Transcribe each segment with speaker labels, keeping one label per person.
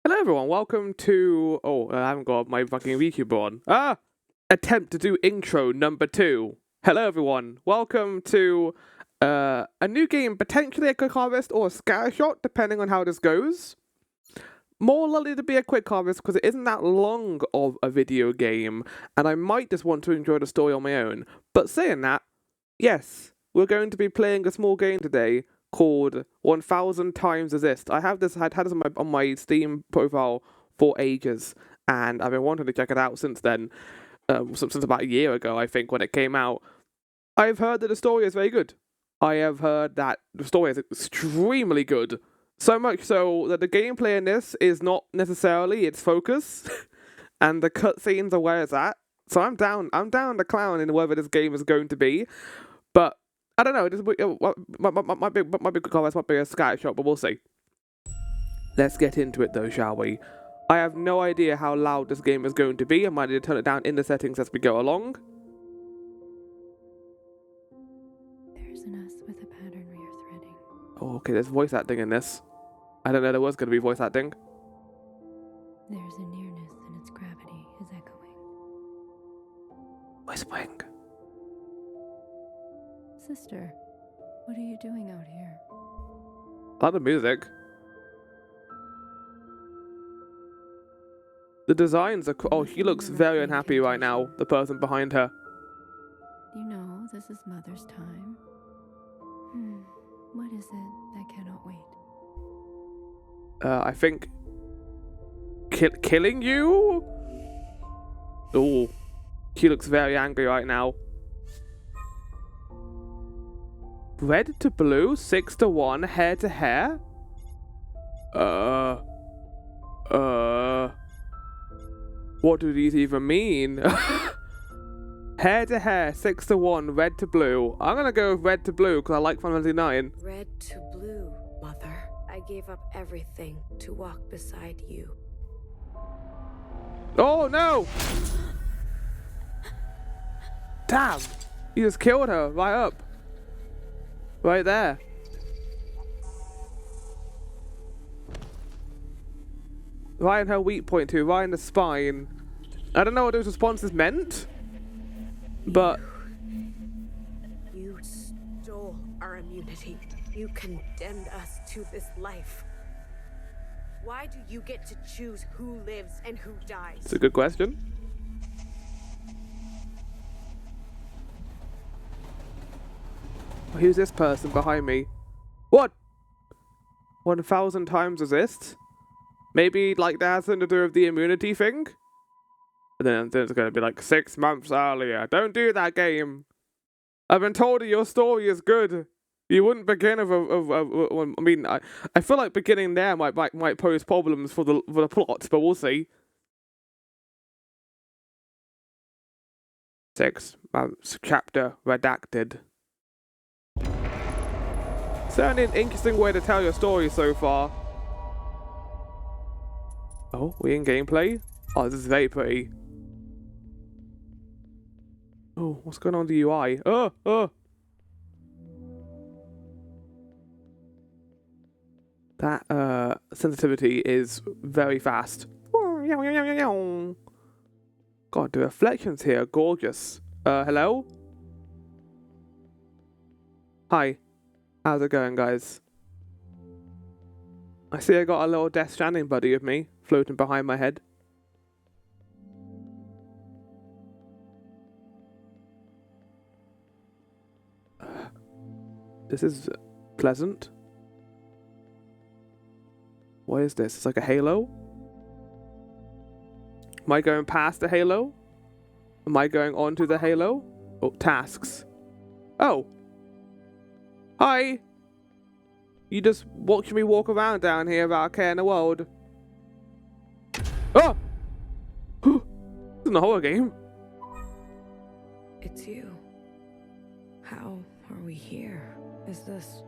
Speaker 1: Hello everyone, welcome to... Oh, I haven't got my fucking VCube on. Attempt to do intro number 2. Hello everyone, welcome to a new game, potentially a quick harvest or a scattershot, depending on how this goes. More likely to be a quick harvest because it isn't that long of a video game, and I might just want to enjoy the story on my own. But saying that, yes, we're going to be playing a small game today called 1000 Times Resist. I'd had this on my Steam profile for ages, and I've been wanting to check it out since then, since about a year ago, I think, when it came out. I've heard that the story is very good. I have heard that the story is extremely good. So much so that the gameplay in this is not necessarily its focus, and the cutscenes are where it's at. So I'm down the clown in whether this game is going to be, but I don't know. This might be a good call. This might be a scattershot, but we'll see. Let's get into it, though, shall we? I have no idea how loud this game is going to be. I might need to turn it down in the settings as we go along.
Speaker 2: There's an S with a pattern we are threading.
Speaker 1: Oh, okay. There's voice acting in this. I don't know there was going to be voice acting.
Speaker 2: There's a nearness and its gravity is echoing.
Speaker 1: Whispering.
Speaker 2: Sister, what are you doing out here?
Speaker 1: I like the music. The designs are... Oh, she looks very unhappy right now, the person behind her.
Speaker 2: You know, this is Mother's time. What is it that cannot wait?
Speaker 1: I think... Killing you? Oh, she looks very angry right now. Red to blue, 6-1, hair to hair? What do these even mean? Hair to hair, 6-1, red to blue. I'm gonna go with red to blue because I like Final Fantasy 9.
Speaker 3: Red to blue, Mother. I gave up everything to walk beside you.
Speaker 1: Oh no! Damn! You just killed her right up. Right there. Right in her weak point too, right in the spine. I don't know what those responses meant, but...
Speaker 3: You stole our immunity. You condemned us to this life. Why do you get to choose who lives and who dies?
Speaker 1: It's a good question. Who's this person behind me? What? 1000 times resist? Maybe like that has something to do with the immunity thing? And then it's going to be like 6 months earlier. Don't do that, game. I've been told that your story is good. You wouldn't begin I mean, I feel like beginning there might pose problems for the plot, but we'll see. 6 months chapter redacted. Certainly an interesting way to tell your story so far. Oh, we in gameplay? Oh, this is very pretty. Oh, what's going on with the UI? That sensitivity is very fast. God, the reflections here are gorgeous. Hello? Hi. How's it going, guys? I see I got a little Death Stranding buddy with me, floating behind my head. This is pleasant. What is this? It's like a halo? Am I going past the halo? Am I going onto the halo? Oh, tasks. Oh. Hi. You just watch me walk around down here without care in the world. Oh! This isn't a horror game.
Speaker 3: It's you. How are we here? Is this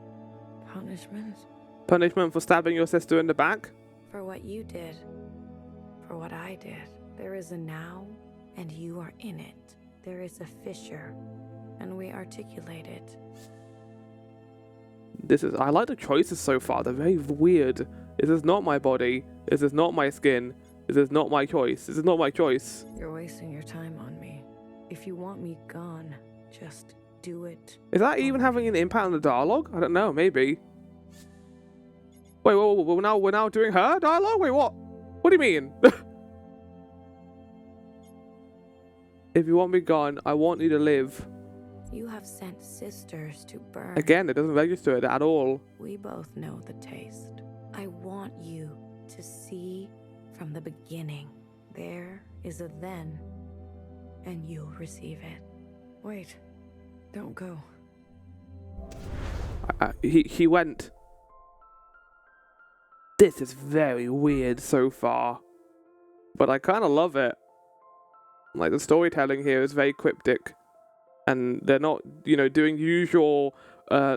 Speaker 3: punishment?
Speaker 1: Punishment for stabbing your sister in the back?
Speaker 3: For what you did. For what I did. There is a now, and you are in it. There is a fissure, and we articulate it.
Speaker 1: I like the choices so far. They're very weird This is not my body. This is not my skin. This is not my choice. This is not my choice.
Speaker 3: You're wasting your time on me. If you want me gone, just do it.
Speaker 1: Is that even having an impact on the dialogue? I don't know, maybe. Wait, we're now doing her dialogue? Wait, what? What do you mean? If you want me gone, I want you to live.
Speaker 3: You have sent sisters to burn.
Speaker 1: Again, it doesn't register it at all.
Speaker 3: We both know the taste. I want you to see from the beginning. There is a then, and you'll receive it. Wait, don't go.
Speaker 1: He went. This is very weird so far, but I kind of love it. Like, the storytelling here is very cryptic, and they're not, doing usual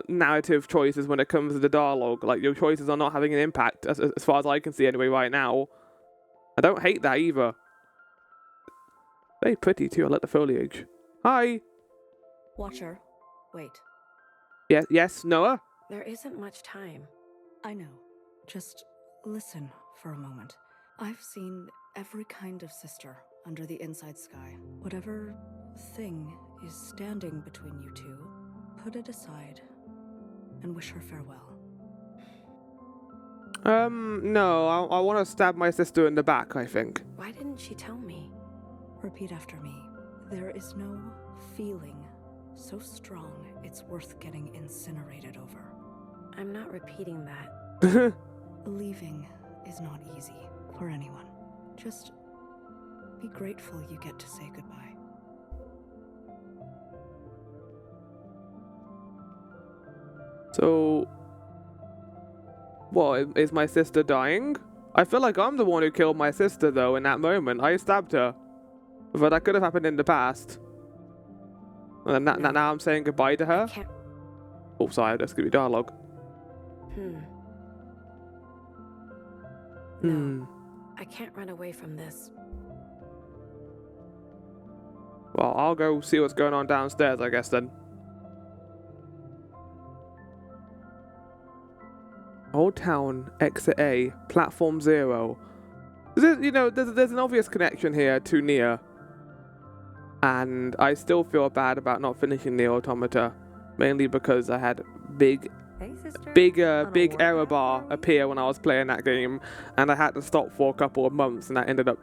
Speaker 1: narrative choices when it comes to the dialogue. Like, your choices are not having an impact, as far as I can see anyway right now. I don't hate that either. Very pretty too, I like the foliage. Hi!
Speaker 4: Watcher, wait.
Speaker 1: Yes, Noah?
Speaker 3: There isn't much time.
Speaker 4: I know. Just listen for a moment. I've seen every kind of sister under the inside sky. Whatever thing is standing between you two, put it aside and wish her farewell.
Speaker 1: No, I want to stab my sister in the back, I think.
Speaker 3: Why didn't she tell me?
Speaker 4: Repeat after me. There is no feeling so strong it's worth getting incinerated over.
Speaker 3: I'm not repeating that.
Speaker 4: Leaving is not easy for anyone. Just be grateful you get to say goodbye.
Speaker 1: So, what, is my sister dying? I feel like I'm the one who killed my sister, though, in that moment. I stabbed her. But that could have happened in the past. And now I'm saying goodbye to her?
Speaker 3: Can't.
Speaker 1: Oh, sorry, that's gonna be dialogue.
Speaker 3: No, I can't run away from this.
Speaker 1: Well, I'll go see what's going on downstairs, I guess, then. Old Town, Exit A, Platform 0. There's an obvious connection here to Nier. And I still feel bad about not finishing the Automata. Mainly because I had big error bar appear when I was playing that game. And I had to stop for a couple of months, and that ended up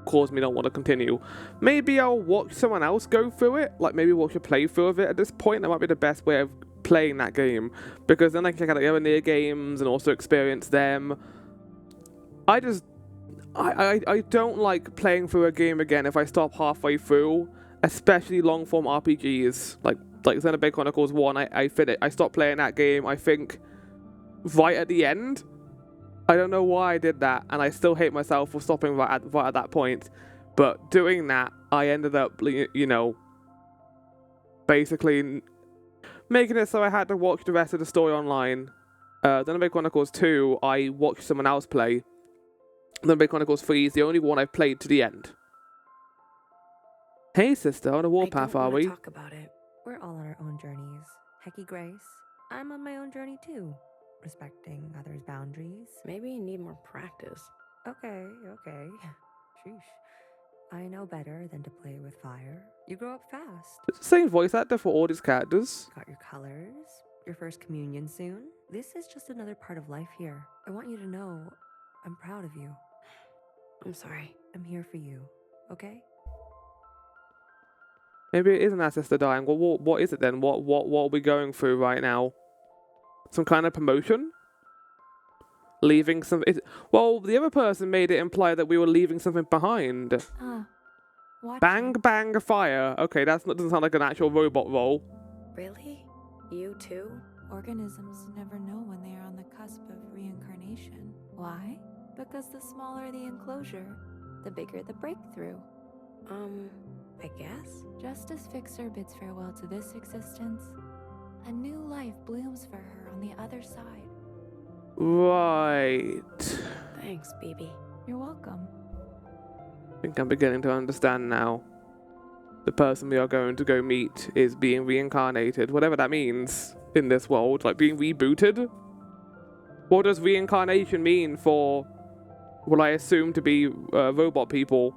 Speaker 1: caused me not want to continue. Maybe I'll watch someone else go through it. Like, maybe watch a playthrough of it at this point. That might be the best way of playing that game, because then I can check out the other Nier games and also experience them. I don't like playing through a game again if I stop halfway through, especially long form RPGs like Xenoblade Chronicles 1. I stopped playing that game, I think, right at the end. I don't know why I did that, and I still hate myself for stopping right at that point. But doing that, I ended up, basically making it so I had to watch the rest of the story online. Xenoblade Chronicles 2, I watched someone else play. Xenoblade Chronicles 3 is the only one I've played to the end. Hey, sister, on a warpath, are we?
Speaker 3: Talk about it.
Speaker 2: We're all on our own journeys. Hecky Grace, I'm on my own journey too. Respecting others' boundaries.
Speaker 3: Maybe you need more practice.
Speaker 2: Okay. Sheesh. I know better than to play with fire. You grow up fast.
Speaker 1: It's the same voice actor for all these characters.
Speaker 2: Got your colors, your first communion soon. This is just another part of life here. I want you to know I'm proud of you.
Speaker 3: I'm sorry.
Speaker 2: I'm here for you, okay?
Speaker 1: Maybe it isn't our sister dying. What is it then? What are we going through right now? Some kind of promotion? Leaving some... Well, the other person made it imply that we were leaving something behind. Bang, bang, fire. Okay, that doesn't sound like an actual robot role.
Speaker 3: Really? You too?
Speaker 5: Organisms never know when they are on the cusp of reincarnation. Why? Because the smaller the enclosure, the bigger the breakthrough.
Speaker 3: I guess?
Speaker 5: Just as Fixer bids farewell to this existence, a new life blooms for her on the other side.
Speaker 1: Right.
Speaker 3: Thanks, BB.
Speaker 5: You're welcome.
Speaker 1: I think I'm beginning to understand now. The person we are going to go meet is being reincarnated, whatever that means in this world. Like, being rebooted? What does reincarnation mean for what I assume to be robot people?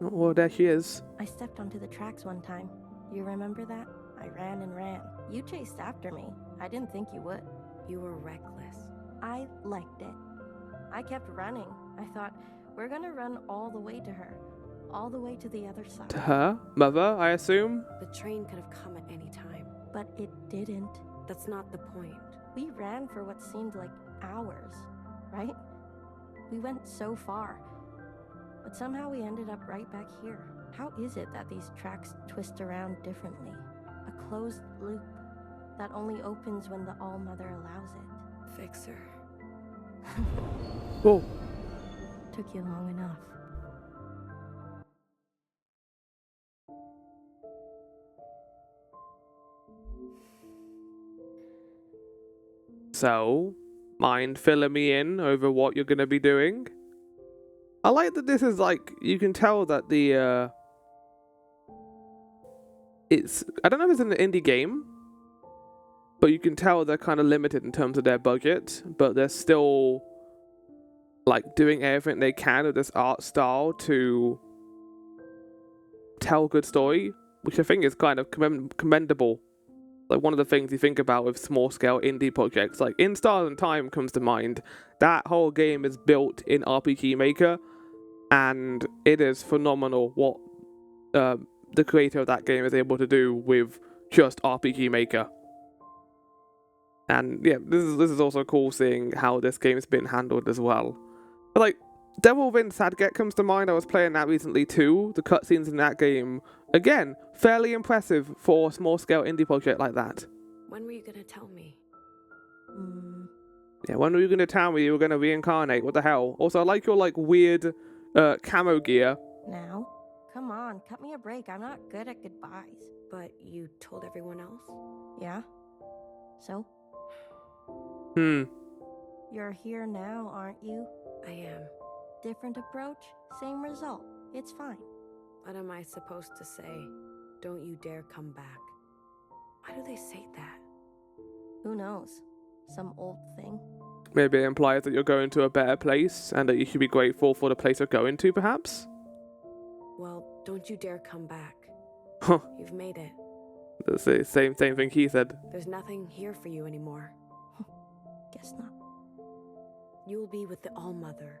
Speaker 1: Oh, there she is.
Speaker 6: I stepped onto the tracks one time. You remember that? I ran and ran. You chased after me. I didn't think you would.
Speaker 3: You were reckless.
Speaker 6: I liked it. I kept running. I thought, we're gonna run all the way to her. All the way to the other side.
Speaker 1: To her? Mother, I assume?
Speaker 3: The train could have come at any time.
Speaker 6: But it didn't.
Speaker 3: That's not the point.
Speaker 6: We ran for what seemed like hours, right? We went so far. But somehow we ended up right back here. How is it that these tracks twist around differently? A closed loop that only opens when the All-Mother allows it.
Speaker 3: Fixer.
Speaker 1: Oh.
Speaker 6: Took you long enough.
Speaker 1: So, mind filling me in over what you're gonna be doing? I like that this is like, you can tell that the, it's, I don't know if it's an indie game, but you can tell they're kind of limited in terms of their budget, but they're still, like, doing everything they can with this art style to tell a good story, which I think is kind of commendable. Like, one of the things you think about with small-scale indie projects, like In Stars and Time comes to mind. That whole game is built in RPG Maker, and it is phenomenal what the creator of that game is able to do with just RPG Maker. And yeah, this is also cool seeing how this game's been handled as well. But like, Devil Within Sadget comes to mind. I was playing that recently too. The cutscenes in that game, again, fairly impressive for a small-scale indie project like that.
Speaker 3: When were you gonna tell me?
Speaker 1: Yeah, when were you gonna tell me you were gonna reincarnate? What the hell? Also, I like your like weird camo gear.
Speaker 6: Now? Come on, cut me a break. I'm not good at goodbyes.
Speaker 3: But you told everyone else?
Speaker 6: Yeah? So? You're here now, aren't you?
Speaker 3: I am.
Speaker 6: Different approach, same result. It's fine.
Speaker 3: What am I supposed to say? Don't you dare come back. Why do they say that?
Speaker 6: Who knows? Some old thing.
Speaker 1: Maybe it implies that you're going to a better place and that you should be grateful for the place you're going to, perhaps?
Speaker 3: Well, don't you dare come back.
Speaker 1: Huh.
Speaker 3: You've made it.
Speaker 1: That's the same thing he said.
Speaker 3: There's nothing here for you anymore.
Speaker 6: Guess not.
Speaker 3: You'll be with the All-Mother.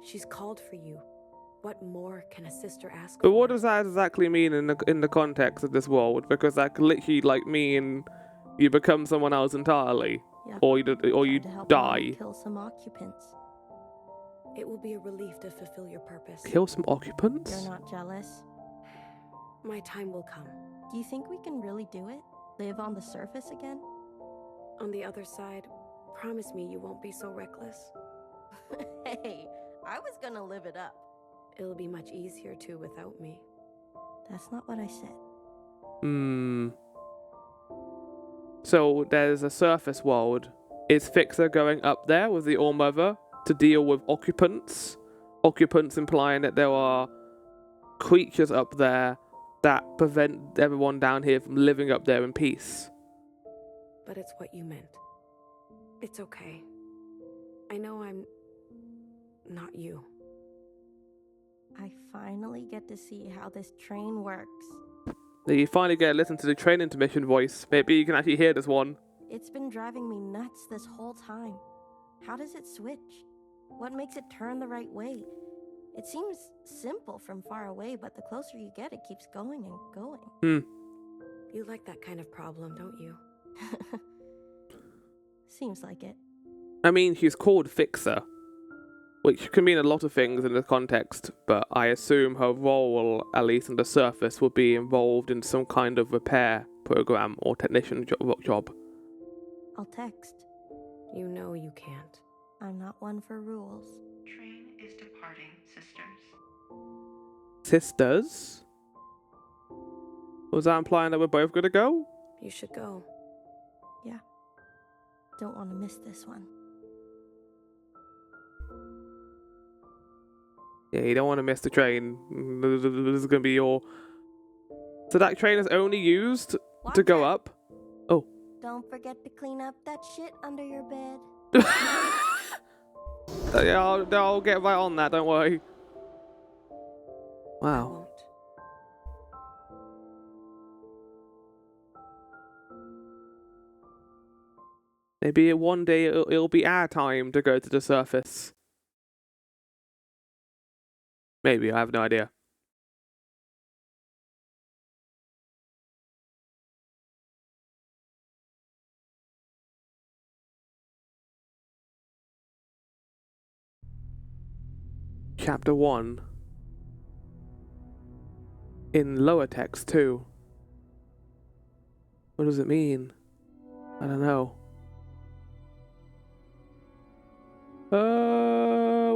Speaker 3: She's called for you. What more can a sister ask
Speaker 1: But
Speaker 3: for?
Speaker 1: what does that exactly mean in the context of this world? Because that could literally like mean you become someone else entirely,
Speaker 6: Yep.
Speaker 1: or you
Speaker 6: Tried to help Mom
Speaker 1: die.
Speaker 6: kill some occupants.
Speaker 3: It will be a relief to fulfill your purpose.
Speaker 1: Kill some occupants?
Speaker 6: You're not jealous?
Speaker 3: My time will come.
Speaker 6: Do you think we can really do it? Live on the surface again?
Speaker 3: On the other side, promise me you won't be so reckless.
Speaker 6: Hey, I was gonna live it up.
Speaker 3: It'll be much easier too without me.
Speaker 6: That's not what I said.
Speaker 1: So there's a surface world. Is Fixer going up there with the All-Mother to deal with occupants? Occupants implying that there are creatures up there that prevent everyone down here from living up there in peace.
Speaker 3: But it's what you meant. It's okay. I know I'm not you.
Speaker 6: I finally get to see how this train works.
Speaker 1: You finally get to listen to the train intermission voice. Maybe you can actually hear this one.
Speaker 6: It's been driving me nuts this whole time. How does it switch? What makes it turn the right way? It seems simple from far away, but the closer you get, it keeps going and going.
Speaker 3: You like that kind of problem, don't you?
Speaker 6: Seems like it.
Speaker 1: I mean, she's called Fixer, which can mean a lot of things in the context, but I assume her role, at least on the surface, would be involved in some kind of repair program or technician job.
Speaker 6: I'll text.
Speaker 3: You know you can't.
Speaker 6: I'm not one for rules.
Speaker 7: Train is departing, sisters.
Speaker 1: Sisters? Was that implying that we're both gonna go?
Speaker 3: You should go.
Speaker 6: Yeah. Don't want to miss this one.
Speaker 1: Yeah, you don't want to miss the train. This is gonna be your... So that train is only used to go up? Oh.
Speaker 6: Don't forget to clean up that shit under your bed.
Speaker 1: Yeah, I'll get right on that, don't worry.
Speaker 2: I
Speaker 1: Wow.
Speaker 2: won't.
Speaker 1: Maybe one day it'll be our time to go to the surface. Maybe, I have no idea. Chapter 1. In lower text too. What does it mean? I don't know.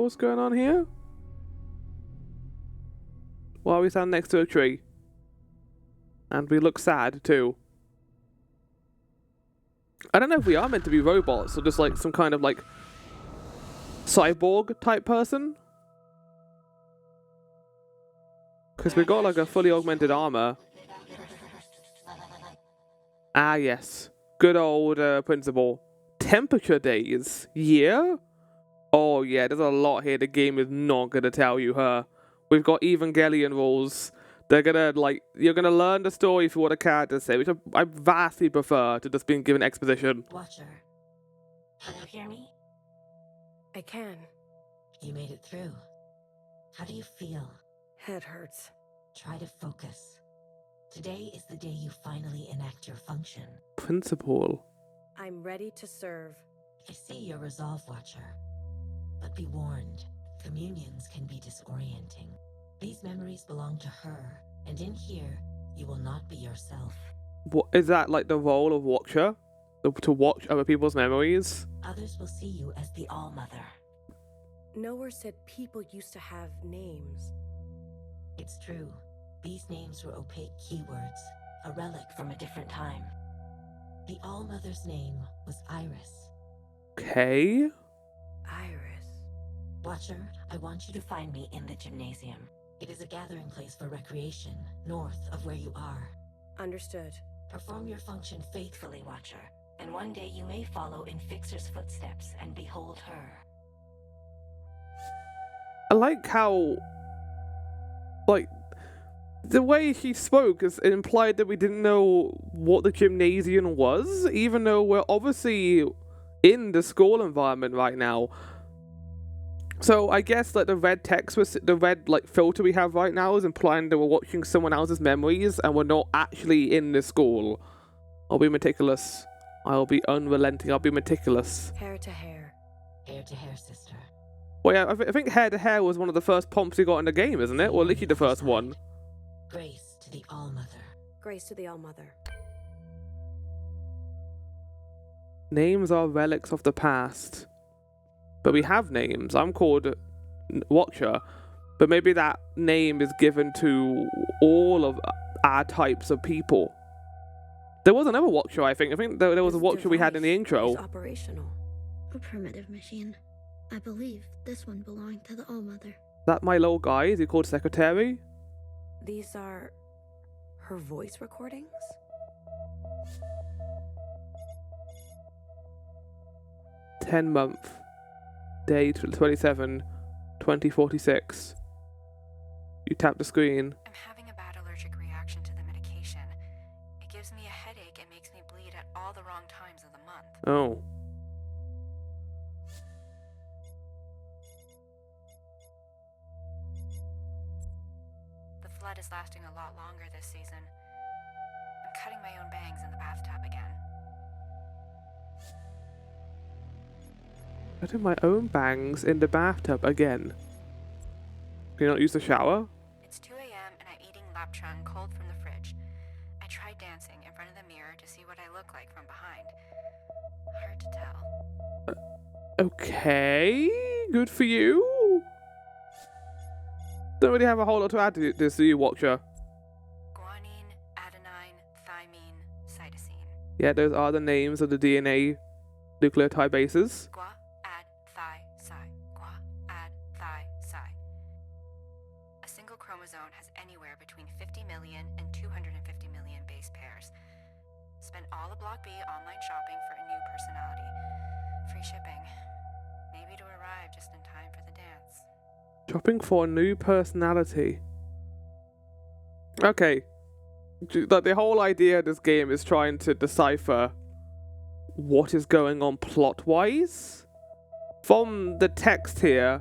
Speaker 1: What's going on here? Well, we stand next to a tree. And we look sad too. I don't know if we are meant to be robots or just like some kind of like cyborg type person. Because we got like a fully augmented armor. Ah, yes. Good old principle. Temperature days. Yeah? Oh, yeah, there's a lot here the game is not going to tell you, huh? We've got Evangelion rules. They're gonna, like, you're gonna learn the story through what the characters say, which I vastly prefer to just being given exposition.
Speaker 8: Watcher, can you hear me?
Speaker 3: I can.
Speaker 8: You made it through. How do you feel?
Speaker 3: Head hurts.
Speaker 8: Try to focus. Today is the day you finally enact your function.
Speaker 1: Principle.
Speaker 3: I'm ready to serve.
Speaker 8: I see your resolve, Watcher. But be warned, communions can be disorienting. These memories belong to her, and in here, you will not be yourself.
Speaker 1: What is that, like the role of Watcher? To watch other people's memories?
Speaker 8: Others will see you as the All-Mother.
Speaker 3: Nowhere said people used to have names.
Speaker 8: It's true. These names were opaque keywords, a relic from a different time. The All-Mother's name was Iris.
Speaker 1: Okay.
Speaker 3: Iris.
Speaker 8: Watcher, I want you to find me in the gymnasium. It is a gathering place for recreation, north of where you are.
Speaker 3: Understood.
Speaker 8: Perform your function faithfully, Watcher, and one day you may follow in Fixer's footsteps and behold her.
Speaker 1: I like how, like, the way she spoke is implied that we didn't know what the gymnasium was, even though we're obviously in the school environment right now. So I guess like the red text was the red like filter we have right now is implying that we're watching someone else's memories and we're not actually in the school. I'll be meticulous. I'll be unrelenting. I'll be meticulous.
Speaker 3: Hair to hair.
Speaker 8: Hair to hair, sister.
Speaker 1: Well, yeah, I think hair to hair was one of the first prompts we got in the game, isn't it? Or literally the first one.
Speaker 8: Grace to the All-Mother.
Speaker 3: Grace to the All-Mother.
Speaker 1: Names are relics of the past. But we have names. I'm called Watcher, but maybe that name is given to all of our types of people. There was another Watcher, I think. I think there was a
Speaker 3: This
Speaker 1: Watcher we had in the
Speaker 3: device
Speaker 1: intro.
Speaker 3: is operational.
Speaker 9: A primitive machine. I believe this one belonged to the All-Mother.
Speaker 1: That my little guy, is he called Secretary?
Speaker 3: These are her voice recordings?
Speaker 1: 10-month. Day 27, 2046. You tap the screen.
Speaker 10: I'm having a bad allergic reaction to the medication. It gives me a headache and makes me bleed at all the wrong times of the month.
Speaker 1: Oh.
Speaker 10: The flood is lasting a lot longer this season. I'm cutting my own bangs in the bathtub again.
Speaker 1: Putting my own bangs in the bathtub again. Can you not use the shower?
Speaker 10: It's 2 a.m. and I'm eating lapchung cold from the fridge. I tried dancing in front of the mirror to see what I look like from behind. Hard to tell.
Speaker 1: Okay. Good for you. Don't really have a whole lot to add to this, do you, Watcher?
Speaker 10: Guanine, adenine, thymine, cytosine.
Speaker 1: Yeah, those are the names of the DNA nucleotide bases.
Speaker 10: Gua, ad, thi, psi. Gua, ad, thi, psi. A single chromosome has anywhere between 50 million and 250 million base pairs. Spent all of Block B online shopping for a new personality. Free shipping. Maybe to arrive just in time for the dance.
Speaker 1: Shopping for a new personality. Okay. Like, the whole idea of this game is trying to decipher what is going on plot-wise. From the text here,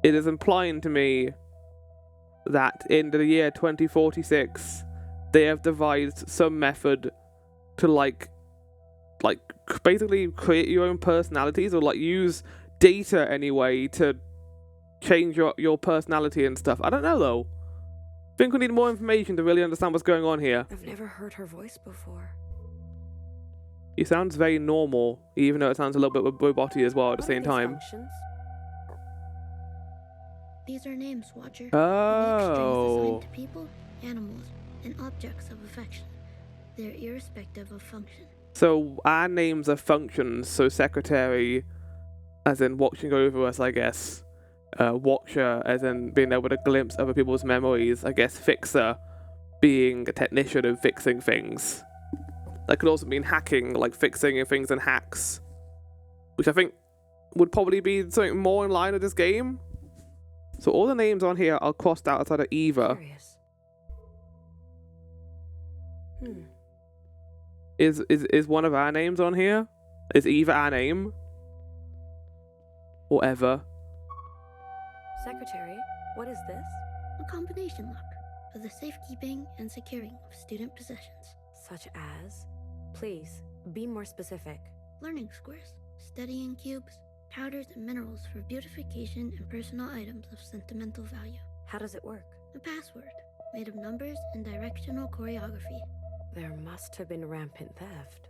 Speaker 1: it is implying to me that in the year 2046, they have devised some method to like basically create your own personalities, or like use data anyway to change your personality and stuff. I don't know though. I think we need more information to really understand what's going on here.
Speaker 2: I've never heard her voice before.
Speaker 1: It sounds very normal, even though it sounds a little bit roboty as well at the same time.
Speaker 9: These are names, Watcher.
Speaker 1: Oh.
Speaker 9: Unique strings assigned to people, animals, and objects of affection. They're irrespective of function.
Speaker 1: So our names are functions, so secretary as in watching over us, I guess. Watcher as in being able to glimpse other people's memories. I guess fixer being a technician and fixing things. That could also mean hacking, like fixing things and hacks. Which I think would probably be something more in line with this game. So all the names on here are crossed out outside of Eva.
Speaker 2: Curious.
Speaker 1: Is one of our names on here? Is Eva our name? Or Eva?
Speaker 2: Secretary, what is this?
Speaker 9: A combination lock for the safekeeping and securing of student possessions.
Speaker 2: Such as? Please, be more specific.
Speaker 9: Learning squares, studying cubes, powders and minerals for beautification and personal items of sentimental value.
Speaker 2: How does it work?
Speaker 9: A password made of numbers and directional choreography.
Speaker 2: There must have been rampant theft.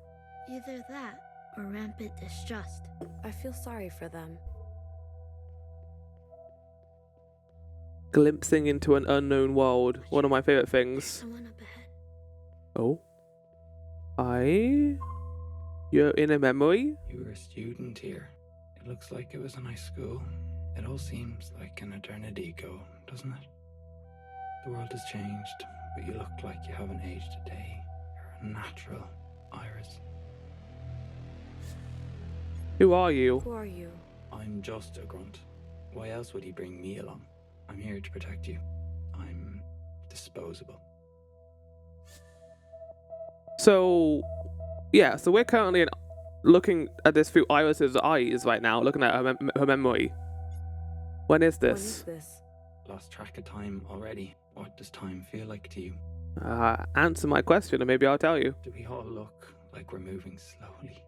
Speaker 9: Either that or rampant distrust.
Speaker 2: I feel sorry for them.
Speaker 1: Glimpsing into an unknown world. One of my favorite things.
Speaker 9: Someone up ahead.
Speaker 1: Oh. You're in a memory?
Speaker 11: You were a student here. It looks like it was a nice school. It all seems like an eternity ago, doesn't it? The world has changed, but you look like you haven't aged a day. You're a natural, Iris.
Speaker 1: Who are you?
Speaker 2: Who are you?
Speaker 11: I'm just a grunt. Why else would he bring me along? I'm here to protect you. I'm disposable.
Speaker 1: So, yeah, so we're currently looking at this through Iris's eyes right now, looking at her memory. When is this?
Speaker 2: When is this?
Speaker 11: Lost track of time already. What does time feel like to you?
Speaker 1: Answer my question and maybe I'll tell you.
Speaker 11: Do we all look like we're moving slowly?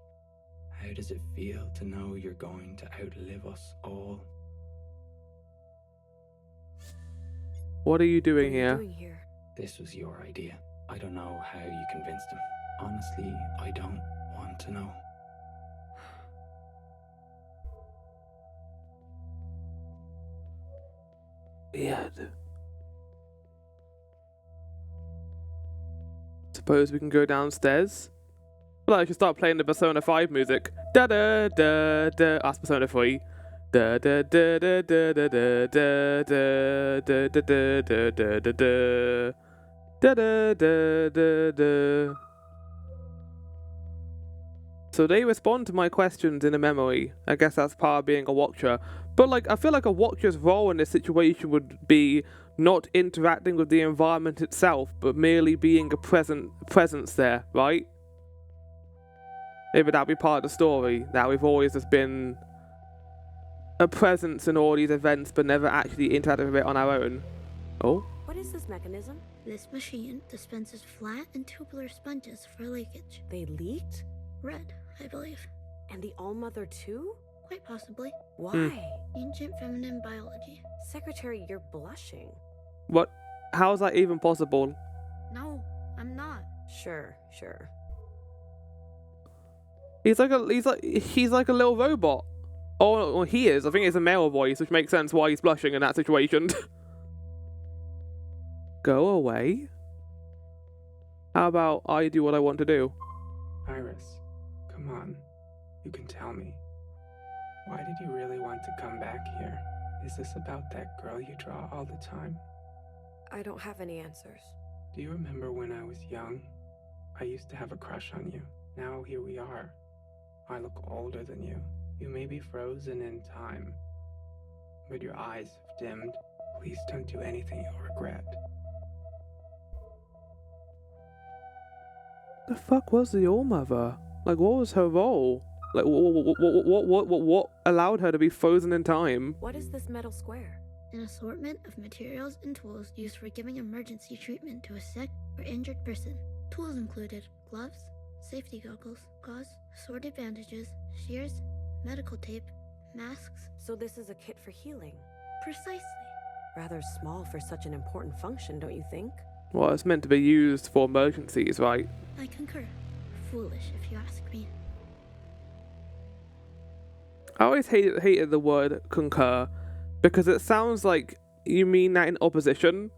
Speaker 11: How does it feel to know you're going to outlive us all?
Speaker 1: What are you doing
Speaker 2: What are you
Speaker 1: here?
Speaker 2: doing here?
Speaker 11: This was your idea. I don't know how you convinced him. Honestly, I don't want to know.
Speaker 1: Weird. Suppose we can go downstairs? Well, I should start playing the Persona 5 music. Da da da da. That's Persona 3. Da da da da da da da da da da da da da da da. Da da da da da. So they respond to my questions in a memory. I guess that's part of being a watcher. But like, I feel like a watcher's role in this situation would be not interacting with the environment itself, but merely being a presence there, right? Maybe that'd be part of the story, that we've always just been a presence in all these events, but never actually interacted with it on our own. Oh?
Speaker 2: What is this mechanism?
Speaker 9: This machine dispenses flat and tubular sponges for leakage.
Speaker 2: They leaked?
Speaker 9: Red, I believe.
Speaker 2: And the All-Mother too?
Speaker 9: Quite possibly.
Speaker 2: Why?
Speaker 9: Ancient feminine biology.
Speaker 2: Secretary, you're blushing.
Speaker 1: What? How is that even possible?
Speaker 9: No, I'm not.
Speaker 2: Sure.
Speaker 1: He's like a little robot. Oh, well, he is. I think it's a male voice, which makes sense why he's blushing in that situation. Go away. How about I do what I want to do?
Speaker 12: Iris, come on. You can tell me. Why did you really want to come back here? Is this about that girl you draw all the time?
Speaker 2: I don't have any answers.
Speaker 12: Do you remember when I was young? I used to have a crush on you. Now here we are. I look older than you. You may be frozen in time, but your eyes have dimmed. Please don't do anything you'll regret.
Speaker 1: The fuck was the All-Mother? Like, what was her role? Like, what allowed her to be frozen in time?
Speaker 2: What is this metal square?
Speaker 9: An assortment of materials and tools used for giving emergency treatment to a sick or injured person. Tools included gloves, safety goggles, gauze, assorted bandages, shears, medical tape, masks.
Speaker 2: So this is a kit for healing.
Speaker 9: Precisely.
Speaker 2: Rather small for such an important function, don't you think?
Speaker 1: Well, it's meant to be used for emergencies, right?
Speaker 9: I concur. Foolish, if you ask me.
Speaker 1: I always hated the word concur, because it sounds like you mean that in opposition.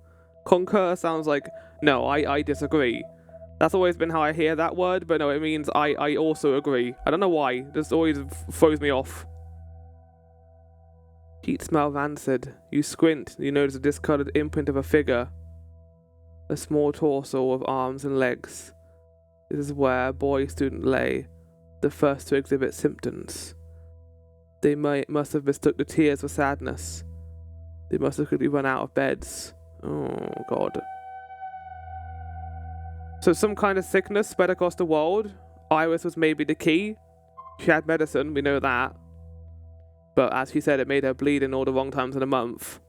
Speaker 1: Concur sounds like, no, I disagree. That's always been how I hear that word, but no, it means I also agree. I don't know why, this always throws me off. Heat smell rancid. You squint, you notice a discolored imprint of a figure. A small torso with arms and legs. This is where a boy student lay, the first to exhibit symptoms. They must have mistook the tears for sadness. They must have quickly run out of beds. Oh, God. So some kind of sickness spread across the world. Iris was maybe the key. She had medicine, we know that. But as she said, it made her bleed in all the wrong times of the month.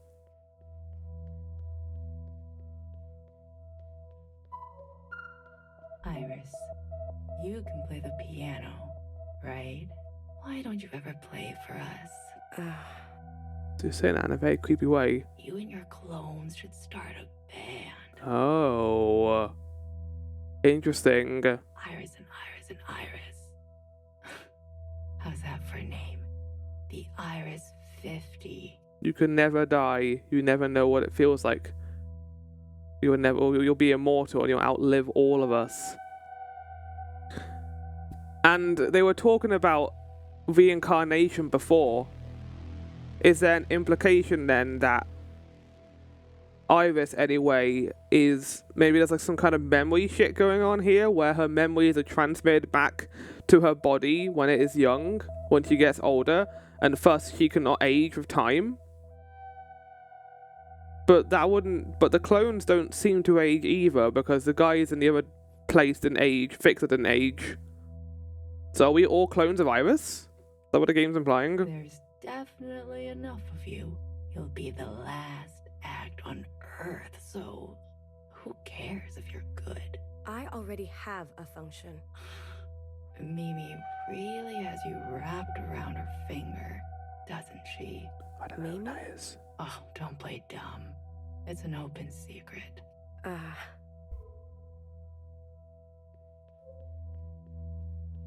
Speaker 13: Iris, you can play the piano, right? Why don't you ever play for us?
Speaker 1: To say that in a very creepy way.
Speaker 13: You and your clones should start a band.
Speaker 1: Oh. Interesting.
Speaker 13: Iris and Iris and Iris. How's that for a name? The Iris 50.
Speaker 1: You can never die. You never know what it feels like. You'll be immortal and you'll outlive all of us. And they were talking about reincarnation before. Is there an implication then that Iris, anyway, is maybe there's like some kind of memory shit going on here where her memories are transmitted back to her body when it is young, when she gets older, and thus she cannot age with time? But the clones don't seem to age either, because the guys in the other place didn't age, Fixer didn't age. So are we all clones of Iris? Is that what the game's implying?
Speaker 13: There's definitely enough of you. You'll be the last act on Earth, so who cares if you're good?
Speaker 2: I already have a function.
Speaker 13: Mimi really has you wrapped around her finger, doesn't she?
Speaker 1: I don't know what that is.
Speaker 13: Oh, don't play dumb. It's an open secret.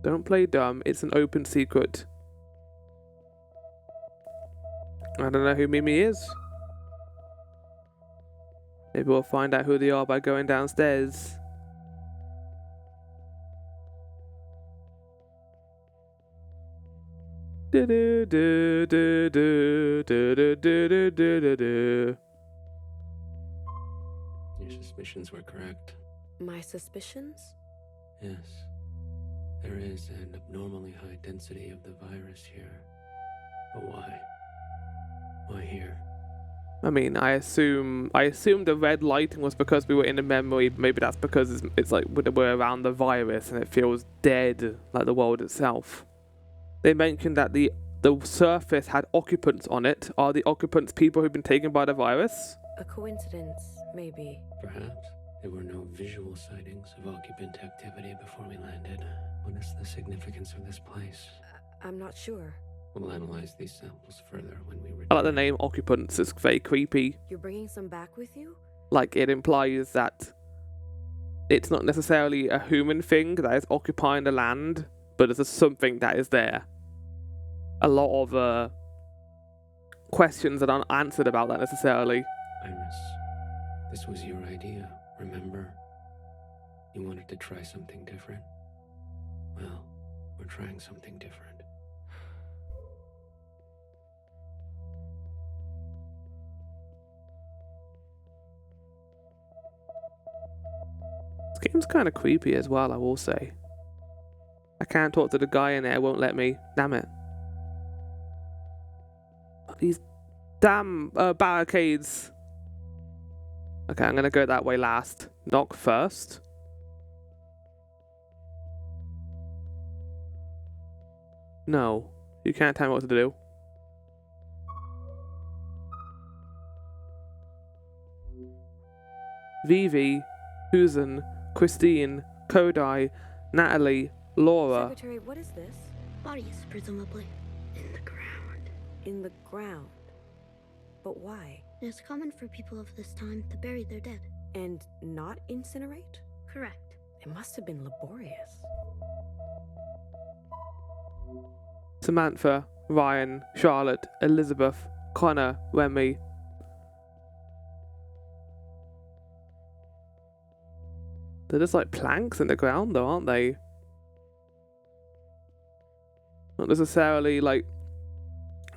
Speaker 1: Don't play dumb, it's an open secret. I don't know who Mimi is. Maybe we'll find out who they are by going downstairs. Do do do do do do do do do.
Speaker 14: Your suspicions were correct.
Speaker 2: My suspicions?
Speaker 14: Yes. There is an abnormally high density of the virus here. But why? Why here?
Speaker 1: I mean, I assume the red lighting was because we were in a memory. Maybe that's because it's like we're around the virus and it feels dead, like the world itself. They mentioned that the surface had occupants on it. Are the occupants people who've been taken by the virus?
Speaker 2: A coincidence, maybe.
Speaker 14: Perhaps. There were no visual sightings of occupant activity before we landed. What is the significance of this place?
Speaker 2: I'm not sure.
Speaker 14: We'll analyze these samples further when we return.
Speaker 1: I like the name occupants. It's very creepy.
Speaker 2: You're bringing some back with you?
Speaker 1: Like, it implies that it's not necessarily a human thing that is occupying the land, but it's just something that is there. A lot of questions that aren't answered about that necessarily.
Speaker 14: Iris, this was your idea, remember? You wanted to try something different? Well, we're trying something different.
Speaker 1: game's kind of creepy as well, I will say. I can't talk to the guy in there, won't let me. Damn it. These damn barricades. Okay, I'm gonna go that way last. Knock first. No, you can't tell me what to do. Vivi, Susan, Christine, Kodai, Natalie, Laura.
Speaker 2: Secretary, what is this?
Speaker 9: Bodies, presumably. In the ground.
Speaker 2: In the ground. But why?
Speaker 9: It is common for people of this time to bury their dead.
Speaker 2: And not incinerate?
Speaker 9: Correct.
Speaker 2: It must have been laborious.
Speaker 1: Samantha, Ryan, Charlotte, Elizabeth, Connor, Remy. They're just like planks in the ground though, aren't they? Not necessarily like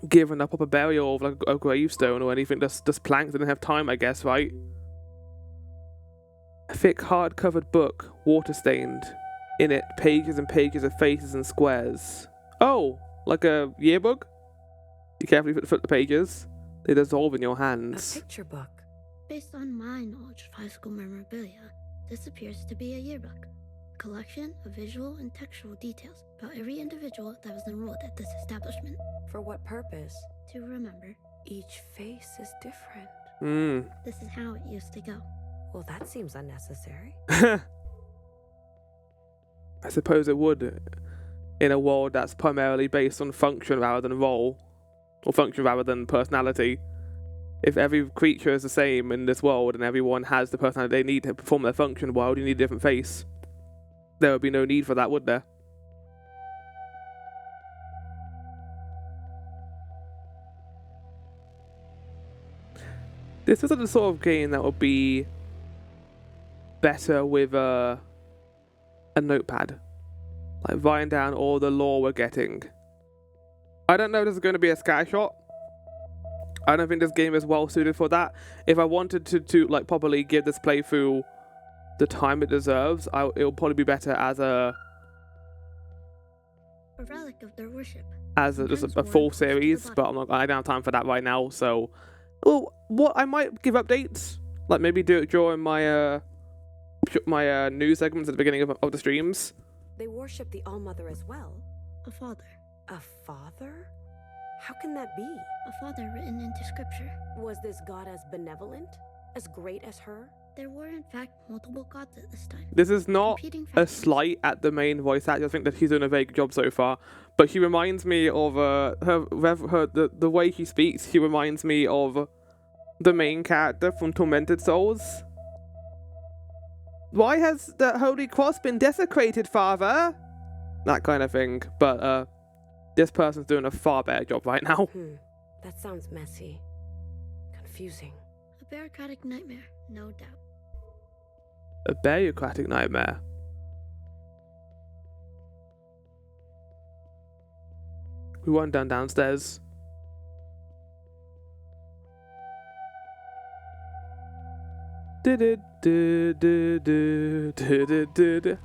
Speaker 1: given up a burial of like a gravestone or anything, just planks. They didn't have time, I guess, right? A thick hard-covered book, water-stained. In it, pages and pages of faces and squares. Oh, like a yearbook? You carefully flip the pages. They dissolve in your hands.
Speaker 2: A picture book.
Speaker 9: Based on my knowledge of high school memorabilia, this appears to be a yearbook. A collection of visual and textual details about every individual that was enrolled at this establishment.
Speaker 2: For what purpose?
Speaker 9: To remember.
Speaker 2: Each face is different.
Speaker 9: This is how it used to go.
Speaker 2: Well, that seems unnecessary.
Speaker 1: I suppose it would, in a world that's primarily based on function rather than role, or function rather than personality. If every creature is the same in this world and everyone has the personality they need to perform their function, why would you need a different face? There would be no need for that, would there? This is the sort of game that would be better with a notepad. Like writing down all the lore we're getting. I don't know if this is going to be a scattershot. I don't think this game is well suited for that. If I wanted to like properly give this playthrough the time it deserves, it'll probably be better as a
Speaker 9: relic of their worship.
Speaker 1: As just a full series, but I don't have time for that right now. So, well, what I might give updates, like maybe do it during my my news segments at the beginning of the streams.
Speaker 2: They worship the All-Mother as well.
Speaker 9: A father.
Speaker 2: A father? How can that be?
Speaker 9: A father written into scripture.
Speaker 2: Was this god as benevolent? As great as her?
Speaker 9: There were in fact multiple gods at this time.
Speaker 1: This is not a slight at the main voice actor. I think that he's doing a very good job so far. But he reminds me of the way he speaks. He reminds me of the main character from Tormented Souls. Why has the Holy Cross been desecrated, Father? That kind of thing. But this person's doing a far better job right now.
Speaker 2: That sounds messy. Confusing.
Speaker 9: A bureaucratic nightmare, no doubt.
Speaker 1: A bureaucratic nightmare. We weren't done downstairs.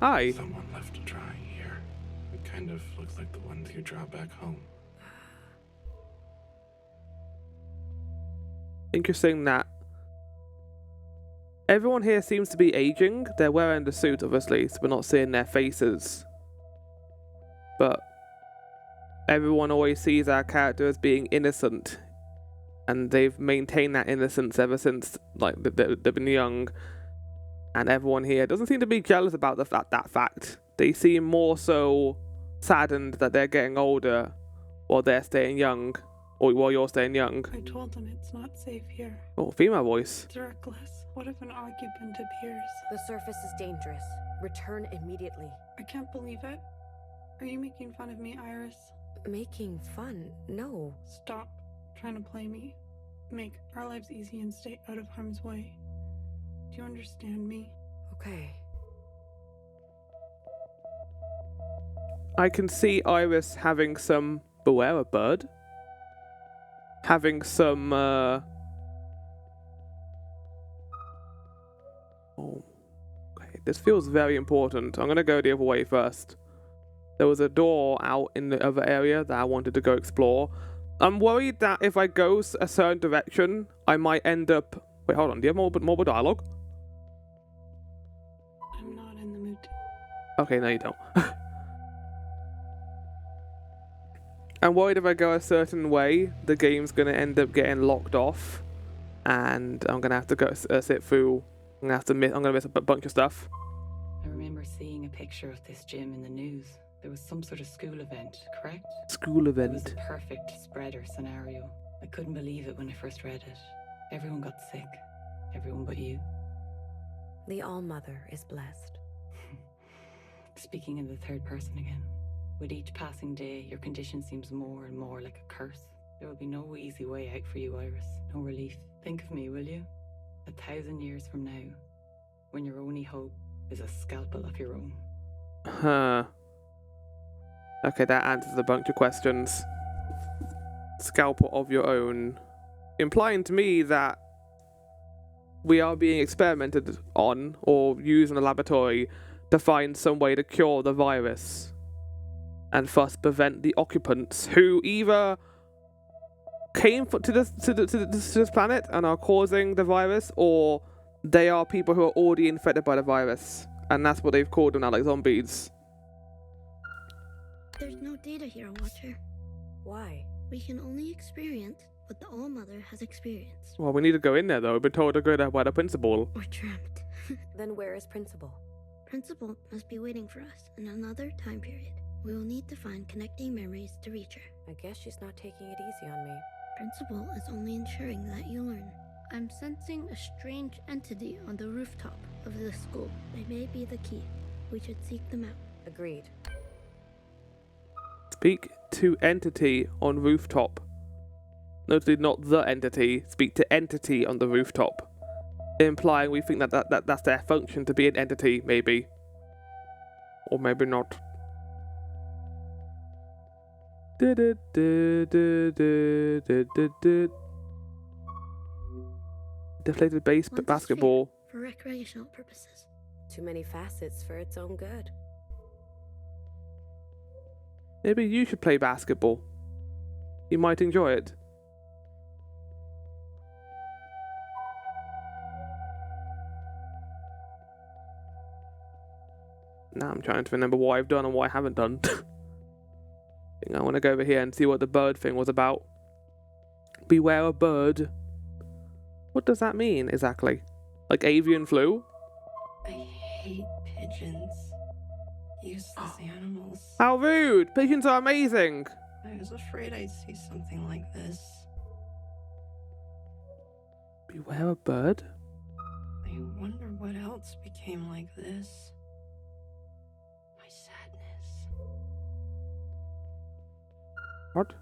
Speaker 1: Hi.
Speaker 15: Someone left a drawing here. It kind of looks like the ones you draw back home.
Speaker 1: Interesting that everyone here seems to be aging. They're wearing the suit, obviously, so we're not seeing their faces. But everyone always sees our character as being innocent. And they've maintained that innocence ever since like they've been young. And everyone here doesn't seem to be jealous about that fact. They seem more so saddened that they're getting older while they're staying young. Or while you're staying young.
Speaker 16: I told them it's not safe here.
Speaker 1: Oh, female voice.
Speaker 16: It's reckless. What if an occupant appears?
Speaker 2: The surface is dangerous. Return immediately.
Speaker 16: I can't believe it. Are you making fun of me, Iris?
Speaker 2: Making fun? No.
Speaker 16: Stop trying to play me. Make our lives easy and stay out of harm's way. Do you understand me?
Speaker 2: Okay.
Speaker 1: I can see Iris having some... Beware a bird? Having some, Oh, okay. This feels very important. I'm gonna go the other way first. There was a door out in the other area that I wanted to go explore. I'm worried that if I go a certain direction, I might end up... Wait, hold on. Do you have more dialogue?
Speaker 16: I'm not in the mood.
Speaker 1: Okay, no you don't. I'm worried if I go a certain way, the game's gonna end up getting locked off, and I'm gonna have to go sit through. I'm gonna miss a bunch of stuff.
Speaker 17: I remember seeing a picture of this gym in the news. There was some sort of school event, correct?
Speaker 1: School event.
Speaker 17: It was the perfect spreader scenario. I couldn't believe it when I first read it. Everyone got sick. Everyone but you.
Speaker 2: The All-Mother is blessed.
Speaker 17: Speaking in the third person again. With each passing day, your condition seems more and more like a curse. There will be no easy way out for you, Iris. No relief. Think of me, will you? 1,000 years from now, when your only hope is a scalpel of your own.
Speaker 1: Huh. Okay, that answers a bunch of questions. Scalpel of your own. Implying to me that we are being experimented on, or used in a laboratory, to find some way to cure the virus. And thus prevent the occupants who either came to this planet and are causing the virus, or they are people who are already infected by the virus. And that's what they've called them now, like zombies.
Speaker 9: There's no data here, Watcher.
Speaker 2: Why?
Speaker 9: We can only experience what the All-Mother has experienced.
Speaker 1: Well, we need to go in there, though. We've been told to go there by the principal.
Speaker 9: Or trapped.
Speaker 2: Then where is Principal?
Speaker 9: Principal must be waiting for us in another time period. We will need to find connecting memories to reach her.
Speaker 2: I guess she's not taking it easy on me.
Speaker 9: Principal is only ensuring that you learn. I'm sensing a strange entity on the rooftop of the school. They may be the key. We should seek them out.
Speaker 2: Agreed.
Speaker 1: Speak to entity on rooftop. Notably not the entity. Speak to entity on the rooftop. Implying we think that's their function, to be an entity, maybe. Or maybe not. Deflated basketball.
Speaker 9: For recreational purposes.
Speaker 2: Too many facets for its own good.
Speaker 1: Maybe you should play basketball. You might enjoy it. Now I'm trying to remember what I've done and what I haven't done. I think I want to go over here and see what the bird thing was about. Beware a bird. What does that mean exactly? Like avian flu?
Speaker 18: I hate pigeons. Useless animals.
Speaker 1: How rude! Pigeons are amazing!
Speaker 18: I was afraid I'd see something like this.
Speaker 1: Beware a bird?
Speaker 18: I wonder what else became like this. My sadness.
Speaker 1: What?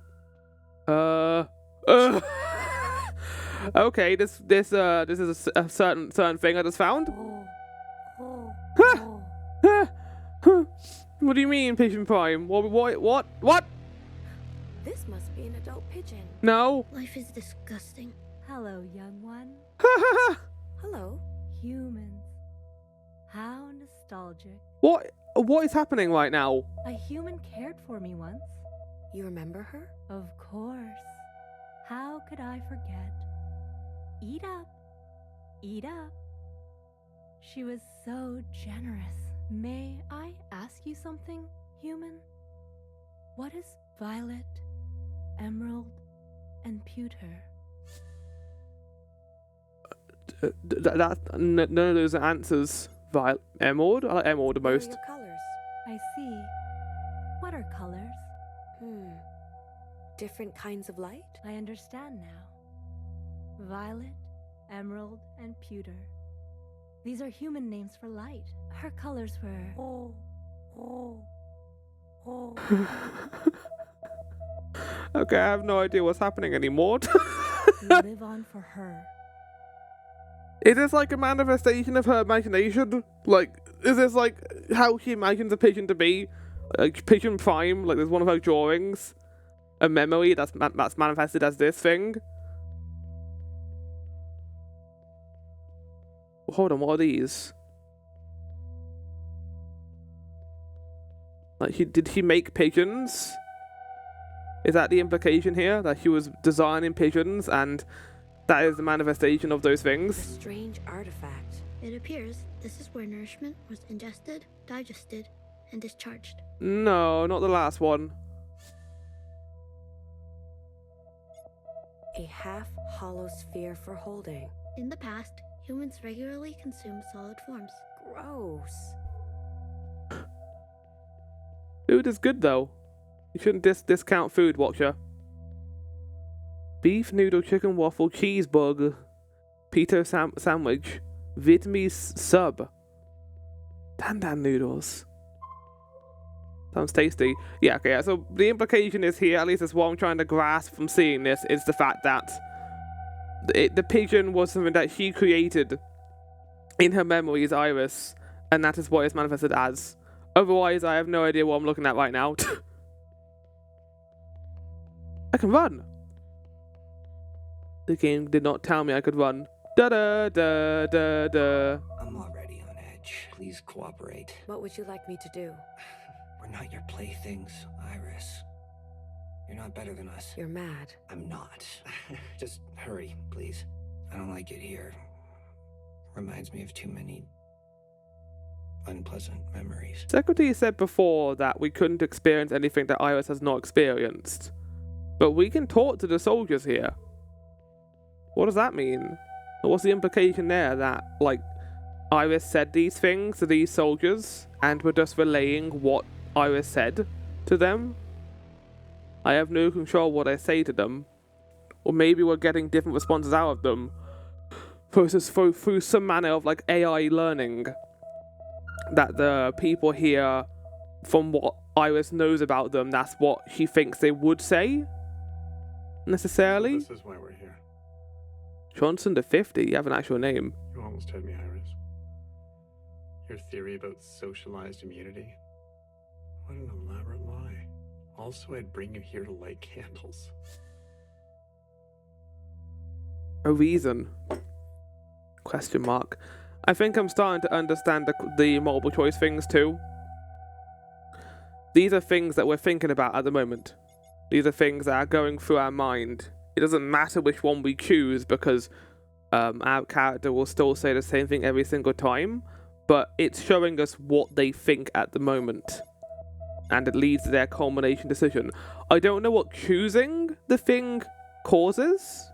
Speaker 1: Okay, this is a certain thing I just found. What do you mean, Pigeon Prime? What?
Speaker 2: This must be an adult pigeon.
Speaker 1: No.
Speaker 9: Life is disgusting.
Speaker 5: Hello, young one.
Speaker 2: Hello.
Speaker 5: Humans. How nostalgic.
Speaker 1: What is happening right now?
Speaker 5: A human cared for me once.
Speaker 2: You remember her?
Speaker 5: Of course. How could I forget? Eat up. Eat up. She was so generous. May I ask you something, human? What is violet, emerald, and pewter?
Speaker 1: None of those are answers. Emerald? I like emerald the most.
Speaker 2: What are your colors?
Speaker 5: I see. What are colors?
Speaker 2: Different kinds of light?
Speaker 5: I understand now. Violet, emerald, and pewter. These are human names for light. Her colors were...
Speaker 1: Okay, I have no idea what's happening anymore.
Speaker 5: You live on for her.
Speaker 1: Is this like a manifestation of her imagination? Like, is this like how she imagines a pigeon to be? Like Pigeon Prime, like there's one of her drawings, a memory that's manifested as this thing. Hold on, what are these? Like, did he make pigeons? Is that the implication here? That he was designing pigeons and that is the manifestation of those
Speaker 2: A
Speaker 1: things?
Speaker 2: strange artifact.
Speaker 9: It appears this is where nourishment was ingested, digested, and discharged.
Speaker 1: No, not the last one.
Speaker 2: A half-hollow sphere for holding.
Speaker 9: In the past, humans regularly consumed solid forms.
Speaker 2: Gross.
Speaker 1: Food is good though. You shouldn't discount food, Watcher. Beef noodle, chicken waffle, cheeseburger, pita sandwich, Vietnamese sub, dan dan noodles. Sounds tasty. Yeah, okay, yeah, so the implication is here, at least that's what I'm trying to grasp from seeing this, is the fact that the pigeon was something that she created in her memories, Iris, and that is what it's manifested as. Otherwise, I have no idea what I'm looking at right now. I can run! The game did not tell me I could run. Da-da-da-da-da.
Speaker 19: I'm already on edge. Please cooperate.
Speaker 2: What would you like me to do?
Speaker 19: We're not your playthings, Iris. You're not better than us.
Speaker 2: You're mad.
Speaker 19: I'm not. Just hurry, please. I don't like it here. Reminds me of too many unpleasant memories.
Speaker 1: Secretary said before that we couldn't experience anything that Iris has not experienced. But we can talk to the soldiers here. What does that mean? What's the implication there? That, like, Iris said these things to these soldiers and we're just relaying what Iris said to them? I have no control what I say to them. Or maybe we're getting different responses out of them through some manner of, like, AI learning. That the people here, from what Iris knows about them, that's what she thinks they would say? Necessarily?
Speaker 15: This is why we're here.
Speaker 1: Johnson the 50, you have an actual name.
Speaker 15: You almost had me, Iris. Your theory about socialized immunity? What an elaborate lie. Also, I'd bring you here to light candles.
Speaker 1: A reason? Question mark. I think I'm starting to understand the multiple choice things too. These are things that we're thinking about at the moment. These are things that are going through our mind. It doesn't matter which one we choose because our character will still say the same thing every single time, but it's showing us what they think at the moment. And it leads to their culmination decision. I don't know what choosing the thing causes.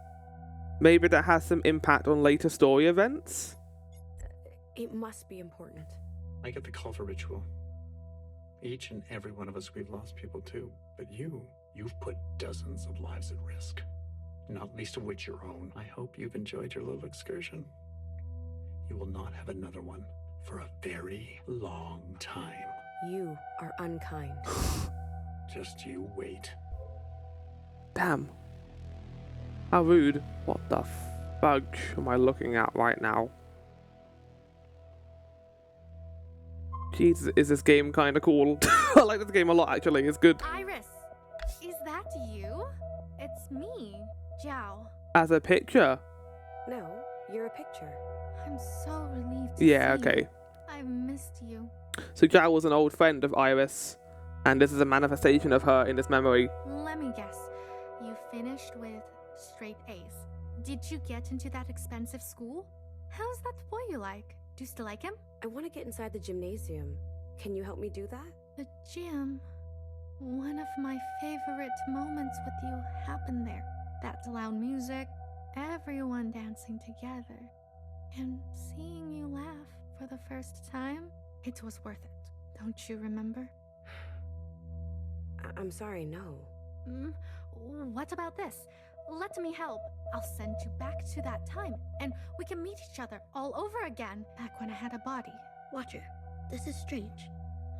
Speaker 1: Maybe that has some impact on later story events.
Speaker 2: It must be important.
Speaker 15: I get the call for ritual. Each and every one of us, we've lost people too. But you've put dozens of lives at risk. Not least of which your own. I hope you've enjoyed your little excursion. You will not have another one for a very long time.
Speaker 2: You are unkind.
Speaker 15: Just you wait.
Speaker 1: Damn. How rude. What the fudge am I looking at right now? Jesus, is this game kind of cool? I like this game a lot, actually. It's good.
Speaker 20: Iris, is that you? It's me, Jiao.
Speaker 1: As a picture?
Speaker 2: No, you're a picture.
Speaker 20: I'm so relieved to
Speaker 1: Yeah,
Speaker 20: see
Speaker 1: okay.
Speaker 20: you. I've missed you.
Speaker 1: So Jiao was an old friend of Iris, and this is a manifestation of her in this memory.
Speaker 20: Let me guess. You finished with straight A's. Did you get into that expensive school? How's that boy you like? Do you still like him?
Speaker 2: I want to get inside the gymnasium. Can you help me do that?
Speaker 20: The gym. One of my favorite moments with you happened there. That loud music, everyone dancing together, and seeing you laugh for the first time. It was worth it. Don't you remember?
Speaker 2: I'm sorry, no.
Speaker 20: What about this? Let me help. I'll send you back to that time, and we can meet each other all over again, back when I had a body.
Speaker 9: Watcher, this is strange.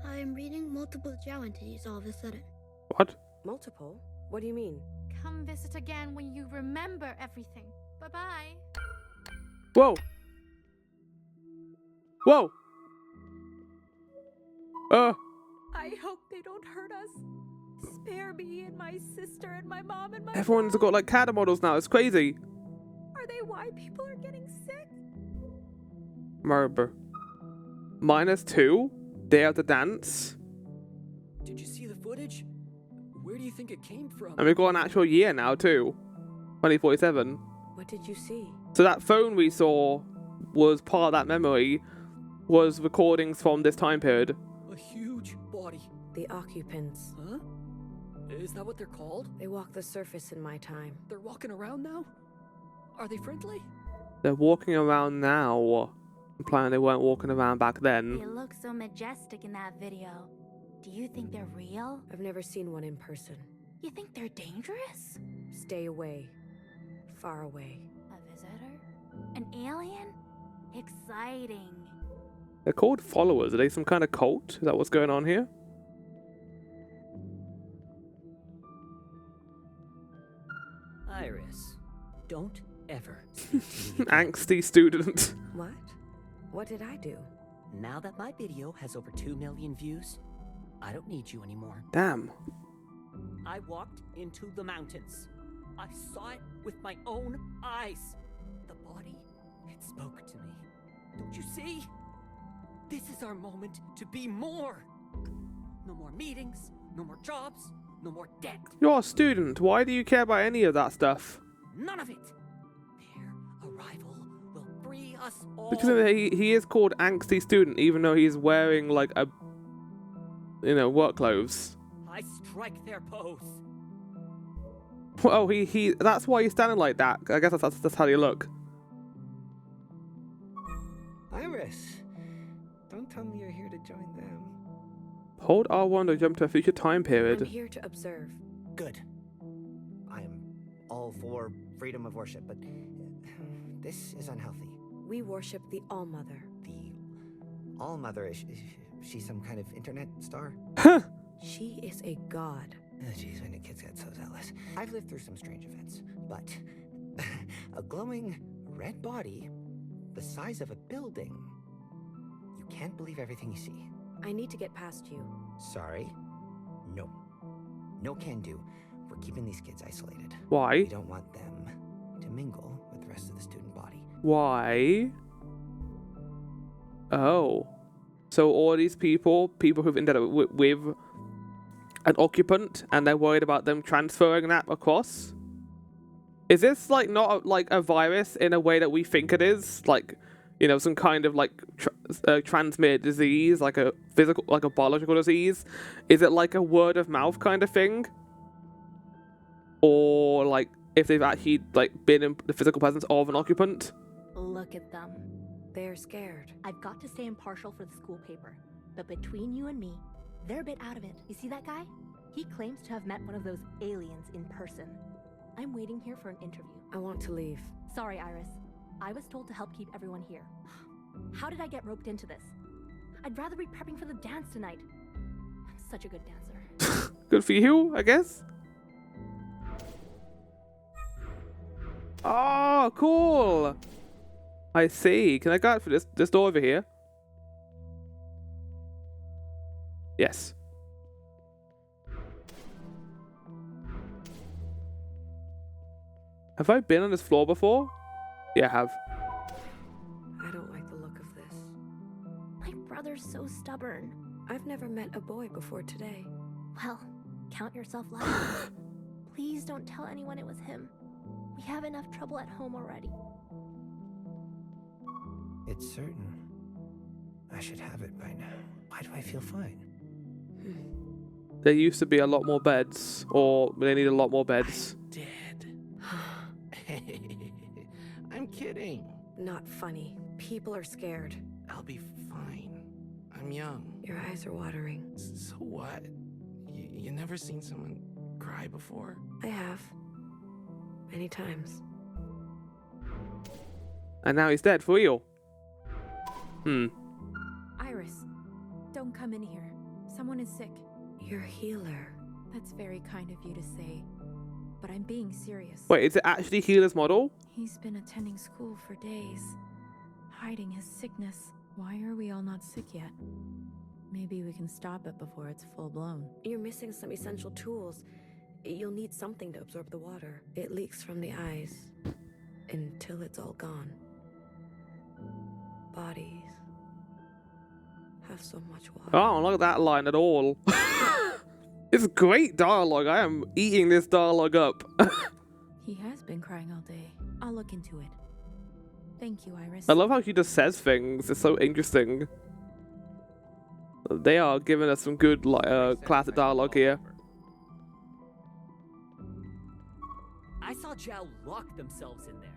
Speaker 9: I am reading multiple Jiao entities all of a sudden.
Speaker 1: What?
Speaker 2: Multiple? What do you mean?
Speaker 20: Come visit again when you remember everything. Bye-bye.
Speaker 1: Whoa! Whoa!
Speaker 21: I hope they don't hurt us. Spare me and my sister and my mom and my
Speaker 1: Everyone's got like cat models now. It's crazy.
Speaker 21: Are they why people are getting sick?
Speaker 1: Remember. -2. Day of the dance.
Speaker 4: Did you see the footage? Where do you think it came from?
Speaker 1: And we've got an actual year now too. 2047.
Speaker 3: What did you see?
Speaker 1: So that phone we saw was part of that memory, was recordings from this time period.
Speaker 4: A huge body.
Speaker 3: The occupants.
Speaker 4: Huh? Is that what they're called?
Speaker 3: They walk the surface in my time.
Speaker 4: They're walking around now? Are they friendly?
Speaker 1: They're walking around now, implying they weren't walking around back then.
Speaker 22: They look so majestic in that video. Do you think they're real?
Speaker 3: I've never seen one in person.
Speaker 22: You think they're dangerous?
Speaker 3: Stay away. Far away.
Speaker 22: A visitor? An alien? Exciting.
Speaker 1: They're called followers. Are they some kind of cult? Is that what's going on here?
Speaker 4: Iris, don't ever.
Speaker 1: Angsty student.
Speaker 3: What? What did I do?
Speaker 4: Now that my video has over 2 million views, I don't need you anymore.
Speaker 1: Damn.
Speaker 4: I walked into the mountains. I saw it with my own eyes. The body, it spoke to me. Don't you see? This is our moment to be more. No more meetings, no more jobs, no more debt.
Speaker 1: You're a student. Why do you care about any of that stuff?
Speaker 4: None of it. Their arrival will free us all.
Speaker 1: Because he is called Angsty Student, even though he's wearing like a, work clothes.
Speaker 4: I strike their pose.
Speaker 1: Well, he that's why he's standing like that. I guess that's how you look.
Speaker 19: Iris, don't tell me you're here to join them.
Speaker 1: Hold R1 to jump to a future time period.
Speaker 3: I'm here to observe.
Speaker 19: Good. I am all for freedom of worship, but this is unhealthy.
Speaker 3: We worship the All-Mother.
Speaker 19: The All-Mother, is she some kind of internet star?
Speaker 3: She is a god.
Speaker 19: Oh, jeez, when the kids get so zealous. I've lived through some strange events, but a glowing red body the size of a building. You can't believe everything you see.
Speaker 3: I need to get past you.
Speaker 19: Sorry. No. No can do. We're keeping these kids isolated.
Speaker 1: Why?
Speaker 19: We don't want them to mingle with the rest of the student body.
Speaker 1: Why? Oh. So all these people who've ended up with an occupant, and they're worried about them transferring that across? Is this like not like a virus in a way that we think it is? Like, some kind of like transmitted disease, like a physical, like a biological disease? Is it like a word of mouth kind of thing? Or like if they've actually like been in the physical presence of an occupant?
Speaker 22: Look at them.
Speaker 3: They're scared.
Speaker 23: I've got to stay impartial for the school paper, but between you and me, they're a bit out of it. You see that guy? He claims to have met one of those aliens in person. I'm waiting here for an interview.
Speaker 3: I want to leave.
Speaker 23: Sorry, Iris. I was told to help keep everyone here. How did I get roped into this? I'd rather be prepping for the dance tonight. I'm such a good dancer.
Speaker 1: Good for you, I guess. Oh, cool. I see. Can I go out for this door over here? Yes. Have I been on this floor before? Yeah, I have.
Speaker 3: I don't like the look of this.
Speaker 23: My brother's so stubborn.
Speaker 3: I've never met a boy before today.
Speaker 23: Well, count yourself lucky. Please don't tell anyone it was him. We have enough trouble at home already.
Speaker 19: It's certain. I should have it by now. Why do I feel fine?
Speaker 1: There used to be a lot more beds, or they need a lot more beds.
Speaker 24: Dead. I'm kidding.
Speaker 3: Not funny. People are scared.
Speaker 24: I'll be fine. I'm young.
Speaker 3: Your eyes are watering.
Speaker 24: So what? You never seen someone cry before?
Speaker 3: I have. Many times.
Speaker 1: And now he's dead for real.
Speaker 5: Iris, don't come in here. Someone is sick.
Speaker 3: You're a healer.
Speaker 5: That's very kind of you to say, but I'm being serious.
Speaker 1: Wait, is it actually Healer's model?
Speaker 5: He's been attending school for days, hiding his sickness. Why are we all not sick yet? Maybe we can stop it before it's full blown.
Speaker 3: You're missing some essential tools. You'll need something to absorb the water. It leaks from the eyes until it's all gone. Bodies have so much water.
Speaker 1: Oh, I don't like that line at all. It's great dialogue. I am eating this dialogue up.
Speaker 5: He has been crying all day. I'll look into it. Thank you, Iris.
Speaker 1: I love how she just says things. It's so interesting. They are giving us some good classic dialogue here.
Speaker 4: I saw Zhao lock themselves in there.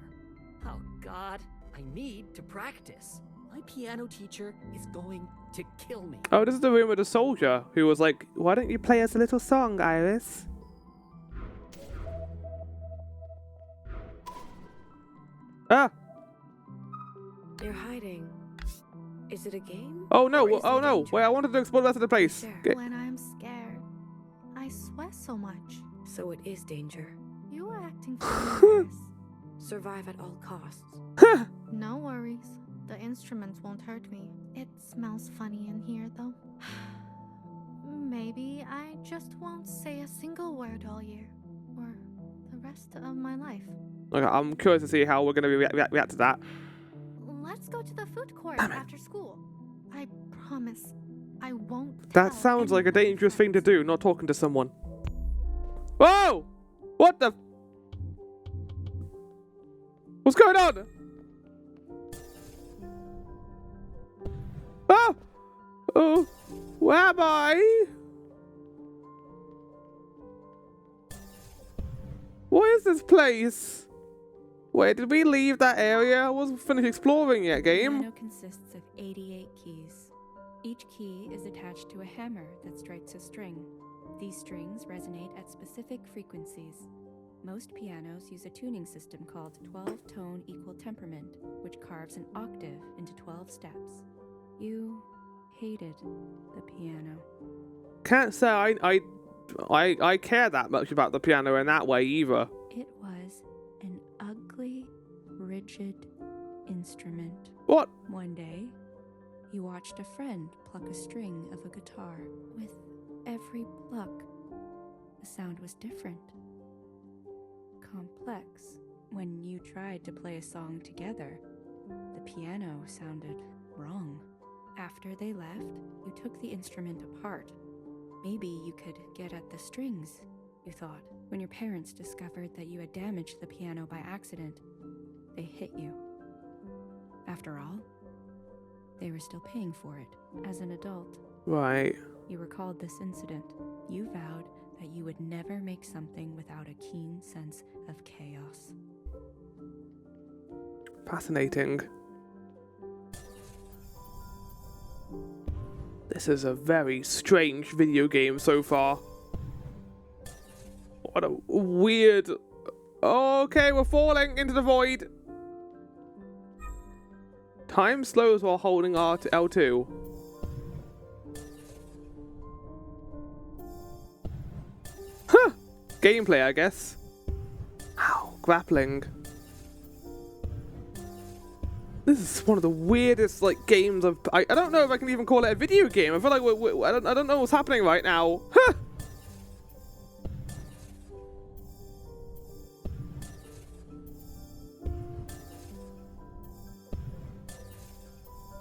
Speaker 4: Oh God, I need to practice. My piano teacher is going to kill me.
Speaker 1: Oh, this is the room with the soldier who was like, "Why don't you play us a little song, Iris?" Ah!
Speaker 2: They're hiding. Is it a game?
Speaker 1: Oh no! Oh no! Wait, I wanted to explore the rest of the place.
Speaker 20: When I'm scared, I sweat so much.
Speaker 2: So it is danger.
Speaker 20: You are acting furious.
Speaker 2: Survive at all costs.
Speaker 20: No worries. The instruments won't hurt me. It smells funny in here, though. Maybe I just won't say a single word all year. Or the rest of my life.
Speaker 1: Okay, I'm curious to see how we're going to react to that.
Speaker 20: Let's go to the food court after school. I promise I won't.
Speaker 1: That sounds like a dangerous thing to do, not talking to someone. Whoa! What the? What's going on? Ah! Oh! Where am I? What is this place? Wait, did we leave that area? I wasn't finished exploring yet, game.
Speaker 5: The piano consists of 88 keys. Each key is attached to a hammer that strikes a string. These strings resonate at specific frequencies. Most pianos use a tuning system called 12-tone equal temperament, which carves an octave into 12 steps. You hated the piano.
Speaker 1: Can't say I care that much about the piano in that way either.
Speaker 5: It was an ugly, rigid instrument.
Speaker 1: What?
Speaker 5: One day, you watched a friend pluck a string of a guitar. With every pluck, the sound was different. Complex. When you tried to play a song together, the piano sounded wrong. After they left, you took the instrument apart. Maybe you could get at the strings, you thought. When your parents discovered that you had damaged the piano by accident, they hit you. After all, they were still paying for it as an adult.
Speaker 1: Right.
Speaker 5: You recalled this incident. You vowed that you would never make something without a keen sense of chaos.
Speaker 1: Fascinating. This is a very strange video game so far. What a weird... Okay, we're falling into the void. Time slows while holding L2. Huh! Gameplay, I guess. Ow, grappling. This is one of the weirdest games I don't know if I can even call it a video game. I feel like I don't know what's happening right now. Huh!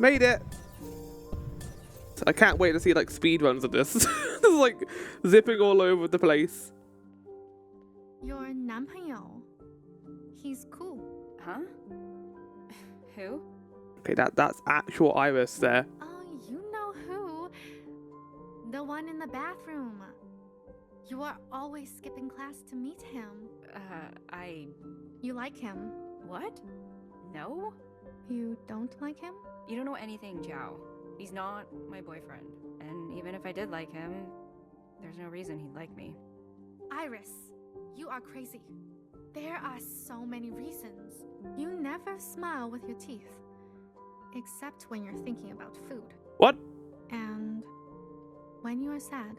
Speaker 1: Made it. I can't wait to see speed runs of this. This is zipping all over the place.
Speaker 20: Your 男朋友. He's cool.
Speaker 5: Huh? Who?
Speaker 1: Okay, that's actual Iris there.
Speaker 20: Oh, you know who. The one in the bathroom. You are always skipping class to meet him. You like him.
Speaker 5: What? No?
Speaker 20: You don't like him?
Speaker 5: You don't know anything, Zhao. He's not my boyfriend. And even if I did like him, there's no reason he'd like me.
Speaker 20: Iris, you are crazy. There are so many reasons. You never smile with your teeth. Except when you're thinking about food.
Speaker 1: What?
Speaker 20: And when you are sad,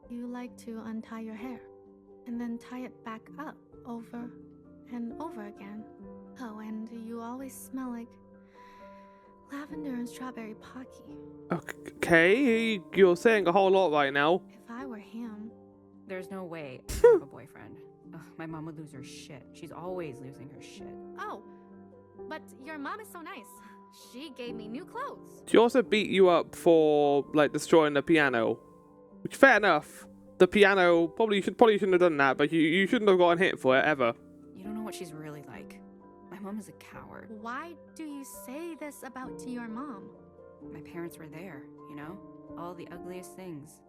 Speaker 20: you like to untie your hair and then tie it back up over and over again. Oh, and you always smell like lavender and strawberry pocky.
Speaker 1: Okay, you're saying a whole lot right now.
Speaker 20: If I were him...
Speaker 5: There's no way I have a boyfriend. Ugh, my mom would lose her shit. She's always losing her shit.
Speaker 20: Oh, but your mom is so nice. She gave me new clothes.
Speaker 1: She also beat you up for destroying the piano. Which, fair enough. the piano, probably shouldn't have done that, but you shouldn't have gotten hit for it ever.
Speaker 5: You don't know what she's really like. My mom is a coward.
Speaker 20: Why do you say this about to your mom?
Speaker 5: My parents were there, you know? All the ugliest things.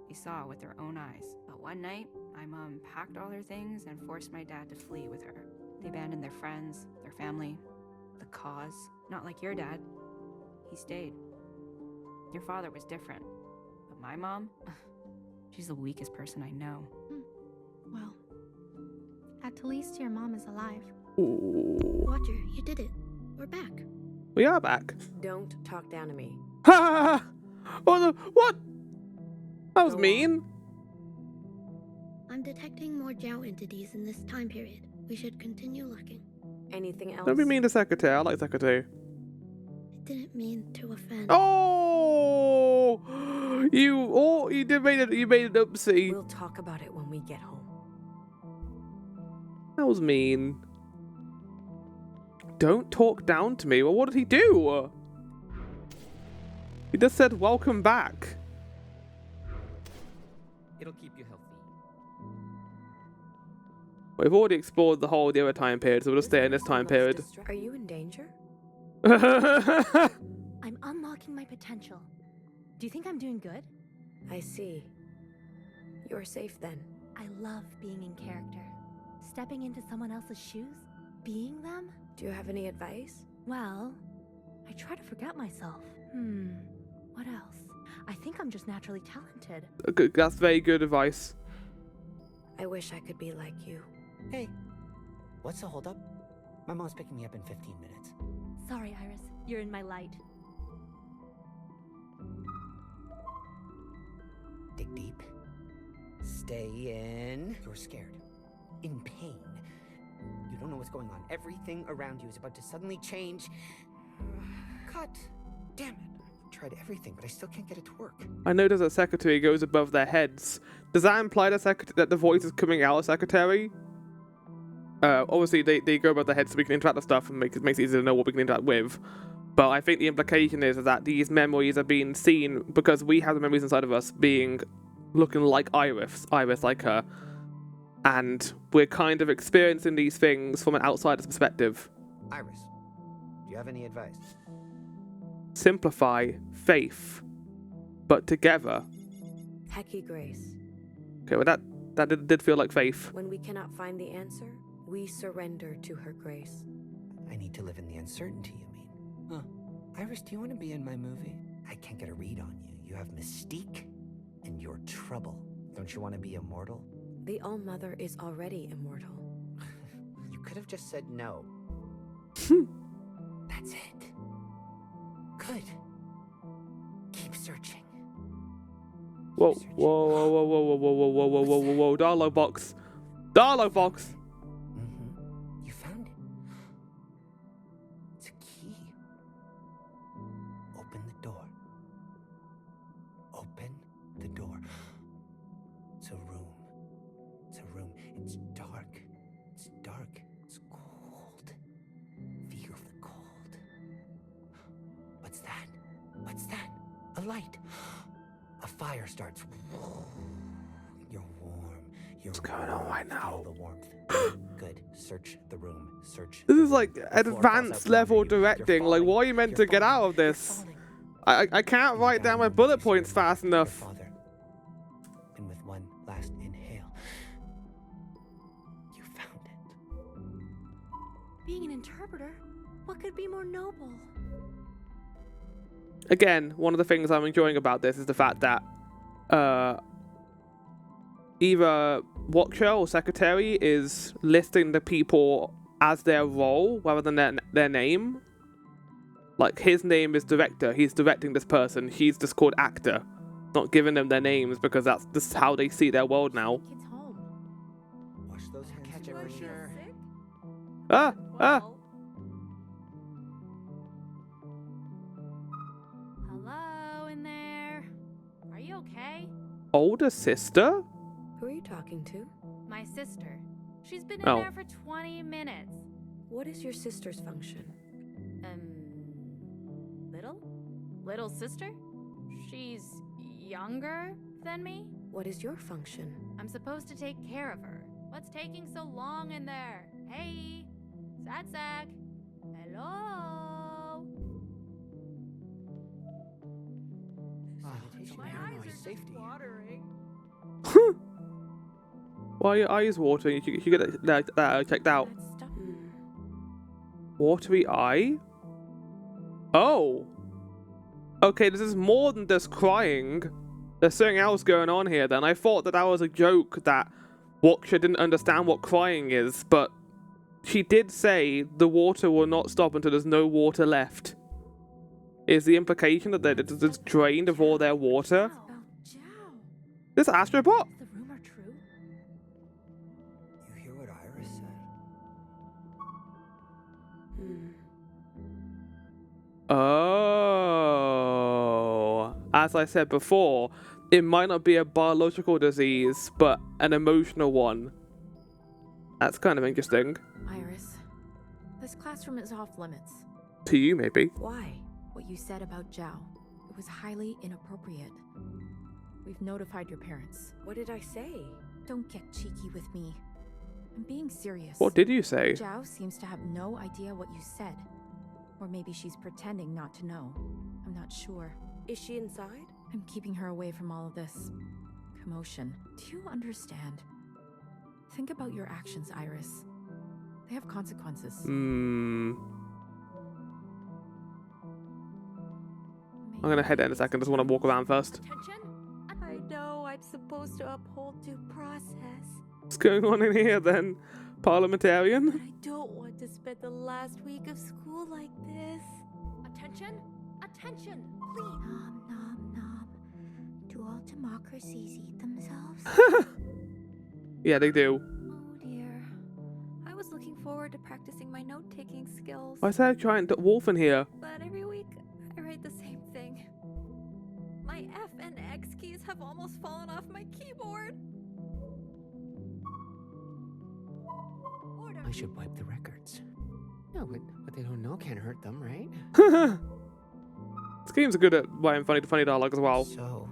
Speaker 5: They saw with their own eyes. But one night, my mom packed all her things and forced my dad to flee with her. They abandoned their friends, their family, the cause. Not like your dad. He stayed. Your father was different. But my mom, she's the weakest person I know.
Speaker 20: Well, at least your mom is alive.
Speaker 1: Ooh.
Speaker 9: Watcher, you did it. We're back.
Speaker 1: We are back.
Speaker 2: Don't talk down to me.
Speaker 1: Ha! What? That was mean.
Speaker 9: I'm detecting more Jiao entities in this time period. We should continue looking.
Speaker 2: Anything else?
Speaker 1: Don't be mean to Secretary. I like Secretary.
Speaker 9: I didn't mean to offend.
Speaker 1: Oh! You made it upsy.
Speaker 2: We'll talk about it when we get home.
Speaker 1: That was mean. Don't talk down to me. Well, what did he do? He just said, welcome back.
Speaker 6: It'll keep you healthy.
Speaker 1: We've already explored the other time period, so we'll just stay in this time period.
Speaker 2: Are you in danger?
Speaker 23: I'm unlocking my potential. Do you think I'm doing good?
Speaker 2: I see. You're safe then.
Speaker 23: I love being in character. Stepping into someone else's shoes, being them.
Speaker 2: Do you have any advice?
Speaker 23: Well, I try to forget myself. What else? I think I'm just naturally talented.
Speaker 1: That's very good advice.
Speaker 2: I wish I could be like you.
Speaker 19: Hey, what's the holdup? My mom's picking me up in 15 minutes.
Speaker 23: Sorry, Iris. You're in my light.
Speaker 19: Dig deep. Stay in. You're scared. In pain. You don't know what's going on. Everything around you is about to suddenly change. Cut. Damn it. I've tried everything, but I still can't get it to work.
Speaker 1: I noticed that Secretary goes above their heads. Does that imply that the voice is coming out of Secretary? Obviously, they go above their heads so we can interact with stuff and makes it easier to know what we can interact with. But I think the implication is that these memories are being seen because we have the memories inside of us looking like Iris like her. And we're kind of experiencing these things from an outsider's perspective.
Speaker 19: Iris, do you have any advice?
Speaker 1: Simplify faith, but together.
Speaker 2: Heki Grace.
Speaker 1: Okay, well that did feel like faith.
Speaker 2: When we cannot find the answer, we surrender to her grace.
Speaker 19: I need to live in the uncertainty, you mean? Huh. Iris, do you want to be in my movie? I can't get a read on you. You have mystique, and you're trouble. Don't you want to be immortal?
Speaker 2: The All-Mother is already immortal.
Speaker 19: You could have just said no. That's it. Good. Keep searching.
Speaker 1: Whoa, whoa, whoa, whoa, whoa, whoa, whoa, whoa, whoa, whoa, whoa, whoa, dialogue box. Dialogue box.
Speaker 19: You found it. It's a key. Open the door. Open the door. It's a room. It's a room. It's dark. It's dark. It's cold. Feel the cold. What's that? What's that? A light. A fire starts. You're warm. What's
Speaker 1: going on right now?
Speaker 19: Feel the warmth. Good. Search the room. Search.
Speaker 1: This is like advanced level directing. Like, what are you meant to get out of this? I can't write down my bullet points fast enough.
Speaker 19: And with one last inhale, you found it.
Speaker 23: Being an interpreter, what could be more noble?
Speaker 1: Again, one of the things I'm enjoying about this is the fact that either Watcher or Secretary is listing the people as their role rather than their name. Like, his name is director, he's directing this person, he's just called actor. Not giving them their names because that's just how they see their world now.
Speaker 19: Wash those hands.
Speaker 18: Catch it for sure.
Speaker 21: Hello in there. Are you okay?
Speaker 1: Older sister?
Speaker 2: Who are you talking to?
Speaker 21: My sister. She's been in
Speaker 1: Oh.
Speaker 21: there for 20 minutes.
Speaker 2: What is your sister's function?
Speaker 21: Little? Little sister? She's younger than me?
Speaker 3: What is your function?
Speaker 6: I'm supposed to take care of her. What's taking so long in there? Hey, Sad. Hello.
Speaker 19: Sanitation, paranoid, safety.
Speaker 3: Watering.
Speaker 1: Why are your eyes watering? You should get that checked out. Watery eye? Oh. Okay, this is more than just crying. There's something else going on here then. I thought that was a joke that Watcher didn't understand what crying is, but she did say the water will not stop until there's no water left. Is the implication that they're just drained of all their water? This Astrobot?
Speaker 23: Is the rumor true?
Speaker 19: You hear what Iris said?
Speaker 1: Oh. As I said before, it might not be a biological disease, but an emotional one. That's kind of interesting.
Speaker 7: Iris, this classroom is off limits.
Speaker 1: To you, maybe.
Speaker 7: Why? What you said about Zhao. It was highly inappropriate. We've notified your parents.
Speaker 3: What did I say?
Speaker 7: Don't get cheeky with me. I'm being serious.
Speaker 1: What did you say?
Speaker 7: Zhao seems to have no idea what you said. Or maybe she's pretending not to know. I'm not sure.
Speaker 3: Is she inside?
Speaker 7: I'm keeping her away from all of this commotion. Do you understand? Think about your actions, Iris. They have consequences.
Speaker 1: I'm gonna head in a second. Just want to walk around first.
Speaker 21: I know I'm supposed to uphold due process.
Speaker 1: What's going on in here then? Parliamentarian?
Speaker 21: But I don't want to spend the last week of school like this.
Speaker 23: Attention! Attention! Please!
Speaker 9: Nom nom nom. Do all democracies eat themselves?
Speaker 1: Yeah, they do.
Speaker 21: Oh dear. I was looking forward to practicing my note-taking skills.
Speaker 1: Why is there a giant wolf in here?
Speaker 21: But every week, I write the same thing. My F and X keys have almost fallen off my keyboard.
Speaker 19: I should wipe the records. No, but what they don't know can't hurt them, right?
Speaker 1: This game's good at writing funny dialogue as well.
Speaker 19: So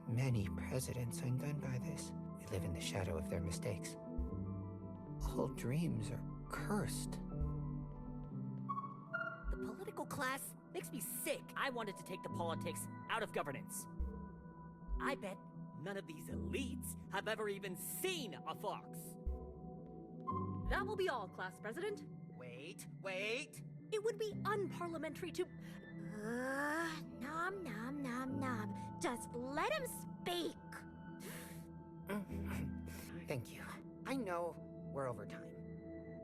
Speaker 19: many presidents undone by this. We live in the shadow of their mistakes. All dreams are cursed.
Speaker 4: The political class makes me sick. I wanted to take the politics out of governance. I bet none of these elites have ever even seen a fox.
Speaker 23: That will be all, Class President.
Speaker 4: Wait.
Speaker 23: It would be unparliamentary to...
Speaker 9: Nom nom nom nom. Just let him speak.
Speaker 19: Thank you. I know we're over time,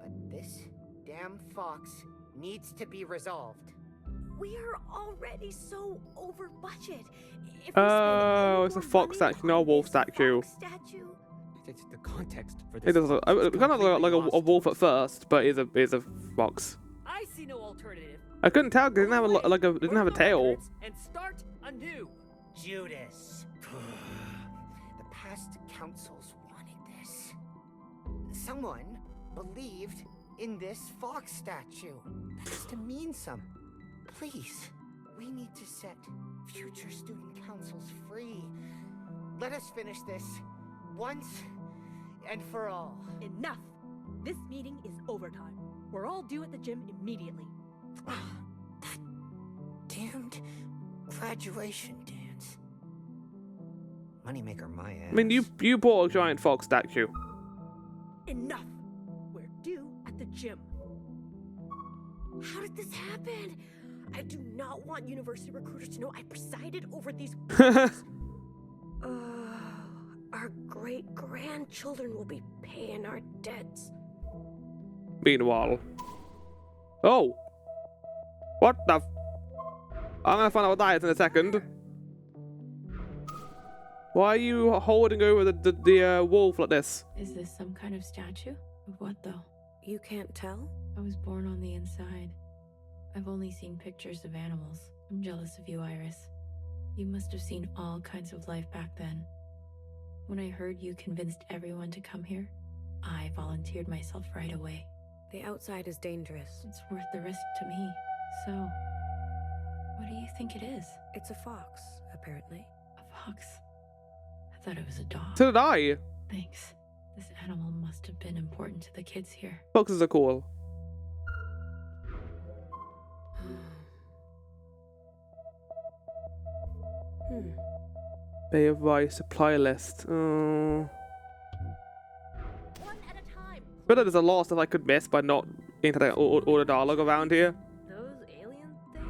Speaker 19: but this damn fox needs to be resolved.
Speaker 23: We are already so over budget.
Speaker 1: Oh, it's a fox statue, not a wolf statue.
Speaker 19: It's the context for
Speaker 1: It
Speaker 19: this.
Speaker 1: does look, it kind of look like a wolf at first, but it's a fox.
Speaker 4: I see no alternative.
Speaker 1: I couldn't tell because it didn't have a tail.
Speaker 4: And start anew.
Speaker 19: Judas. The past councils wanted this. Someone believed in this fox statue. That has to mean something. Please, we need to set future student councils free. Let us finish this once and for all.
Speaker 23: Enough! This meeting is overtime. We're all due at the gym immediately.
Speaker 19: That damned graduation dance. Moneymaker my ass.
Speaker 1: I mean, you bought a giant fox statue.
Speaker 21: Enough! We're due at the gym. How did this happen? I do not want university recruiters to know I presided over these. Our great-grandchildren will be paying our debts.
Speaker 1: Meanwhile. Oh! What the I'm gonna find out what that is in a second. Why are you holding over the wolf like this?
Speaker 17: Is this some kind of statue? Of what, though?
Speaker 3: You can't tell?
Speaker 17: I was born on the inside. I've only seen pictures of animals. I'm jealous of you, Iris. You must have seen all kinds of life back then. When I heard you convinced everyone to come here, I volunteered myself right away.
Speaker 3: The outside is dangerous.
Speaker 17: It's worth the risk to me. So, what do you think it is?
Speaker 3: It's a fox, apparently.
Speaker 17: A fox?
Speaker 18: thought it was a dog.
Speaker 1: So did I.
Speaker 18: Thanks. This animal must have been important to the kids here.
Speaker 1: Foxes are cool. Bay of Rice supply list. But there's a lot of stuff I could miss by not internet or the dialogue around here.
Speaker 23: Those alien things?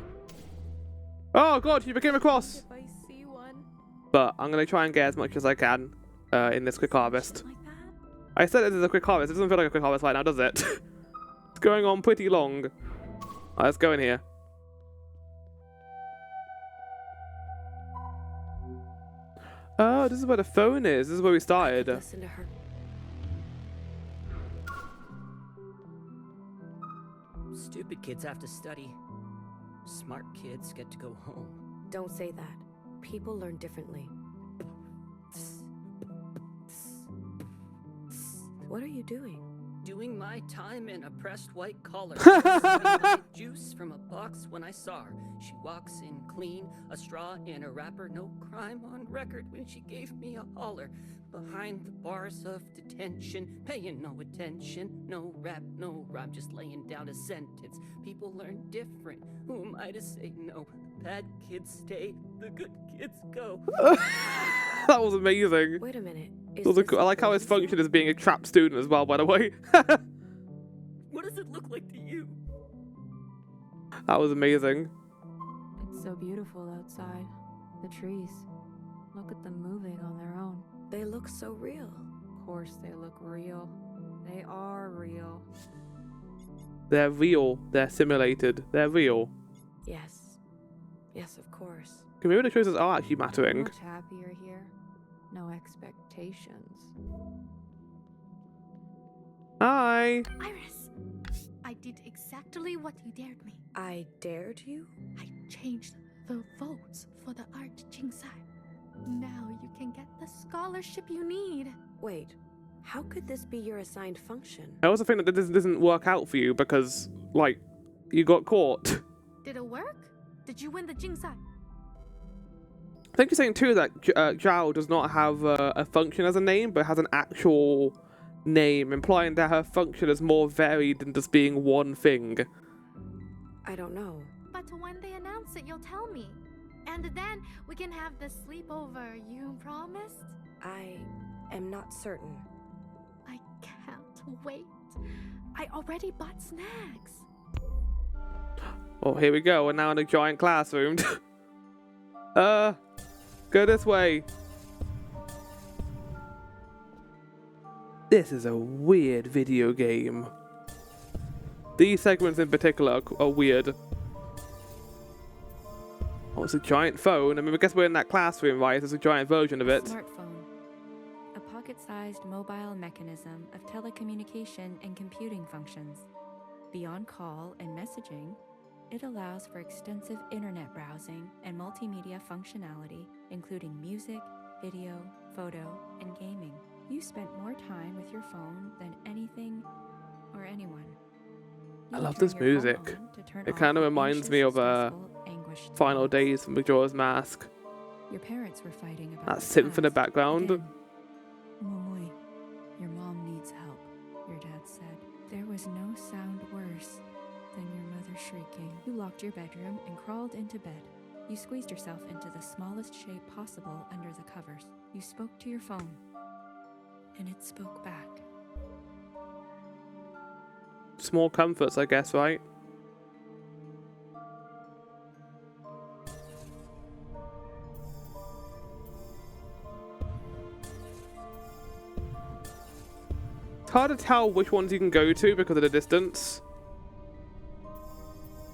Speaker 1: Oh god, you became a cross!
Speaker 23: If I see one.
Speaker 1: But I'm gonna try and get as much as I can in this quick harvest. I said this is a quick harvest. It doesn't feel like a quick harvest right now, does it? It's going on pretty long. Alright, let's go in here. Oh, this is where the phone is. This is where we started.
Speaker 3: Listen to her.
Speaker 4: Stupid kids have to study. Smart kids get to go home.
Speaker 3: Don't say that. People learn differently. What are you doing?
Speaker 4: Doing my time in a pressed white collar. Juice from a box when I saw her. She walks in clean, a straw in a wrapper, no crime on record when she gave me a holler. Behind the bars of detention, paying no attention, no rap, no rhyme, just laying down a sentence. People learn different. Who am I to say no? The bad kids stay, the good kids go.
Speaker 1: That was amazing.
Speaker 3: Wait a minute.
Speaker 1: I like how his function is being a trapped student as well, by the way.
Speaker 4: What does it look like to you?
Speaker 1: That was amazing.
Speaker 5: It's so beautiful outside. The trees. Look at them moving on their own.
Speaker 3: They look so real.
Speaker 5: Of course they look real. They are real.
Speaker 1: They're real. They're simulated. They're real.
Speaker 3: Yes. Yes, of course.
Speaker 1: Okay, maybe the choices are actually mattering.
Speaker 5: Much happier here. No expectations.
Speaker 1: Hi.
Speaker 20: Iris! I did exactly what you dared me.
Speaker 3: I dared you?
Speaker 20: I changed the votes for the art Jingsai. Now you can get the scholarship you need.
Speaker 3: Wait, how could this be your assigned function?
Speaker 1: I also think that this doesn't work out for you because, like, you got caught.
Speaker 20: Did it work? Did you win the Jingsai?
Speaker 1: I think you're saying too that Zhao does not have a function as a name, but has an actual name, implying that her function is more varied than just being one thing.
Speaker 3: I don't know.
Speaker 20: But when they announce it, you'll tell me. And then we can have the sleepover, you promised?
Speaker 3: I am not certain.
Speaker 20: I can't wait. I already bought snacks.
Speaker 1: Oh, here we go. We're now in a giant classroom. Go this way. This is a weird video game. These segments in particular are weird. Oh, it's a giant phone. I mean, I guess we're in that classroom, right? It's a giant version of it.
Speaker 5: Smartphone. A pocket-sized mobile mechanism of telecommunication and computing functions. Beyond call and messaging, it allows for extensive internet browsing and multimedia functionality, including music, video, photo, and gaming. You spent more time with your phone than anything or anyone.
Speaker 1: I love this music. It kind of reminds me of Final Days from Majora's Mask.
Speaker 5: Your parents were fighting about
Speaker 1: that synth in the background.
Speaker 5: Momoi, your mom needs help, your dad said. There was no sound worse than your mother shrieking. You locked your bedroom and crawled into bed. You squeezed yourself into the smallest shape possible under the covers. You spoke to your phone, and it spoke back.
Speaker 1: Small comforts, I guess, right? It's hard to tell which ones you can go to because of the distance.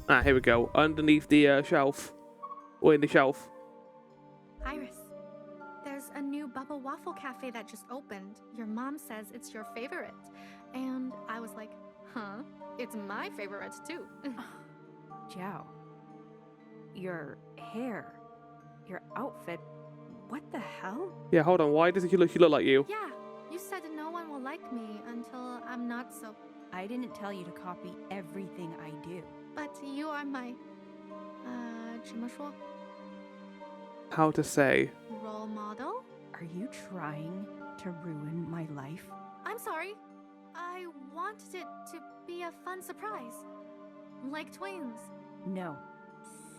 Speaker 1: Ah, here we go. Underneath the shelf. Or in the shelf.
Speaker 20: Iris, there's a new Bubble Waffle Cafe that just opened. Your mom says it's your favorite. And I was like, huh? It's my favorite too.
Speaker 5: Zhao, your hair, your outfit, what the hell?
Speaker 1: Yeah, hold on. Why does she look like you?
Speaker 20: Yeah, you said no one will like me until I'm not so...
Speaker 5: I didn't tell you to copy everything I do.
Speaker 20: But you are my... 怎么说?
Speaker 1: How to say?
Speaker 20: Role model?
Speaker 5: Are you trying to ruin my life?
Speaker 20: I'm sorry. I wanted it to be a fun surprise. Like twins.
Speaker 5: No.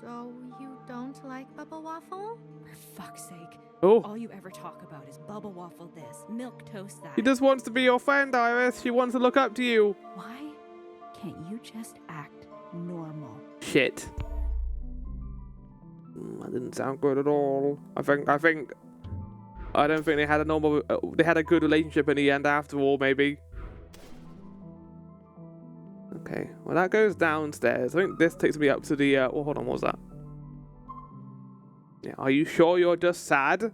Speaker 20: So you don't like Bubble Waffle?
Speaker 5: For fuck's sake.
Speaker 1: Oh.
Speaker 5: All you ever talk about is bubble waffle this, milk toast that.
Speaker 1: She just wants to be your friend, Iris. She wants to look up to you.
Speaker 5: Why can't you just act normal?
Speaker 1: Shit. That didn't sound good at all. I don't think they had a normal. They had a good relationship in the end after all, maybe. Okay, well that goes downstairs. I think this takes me up to the. Oh, hold on, what was that? Yeah, are you sure you're just sad?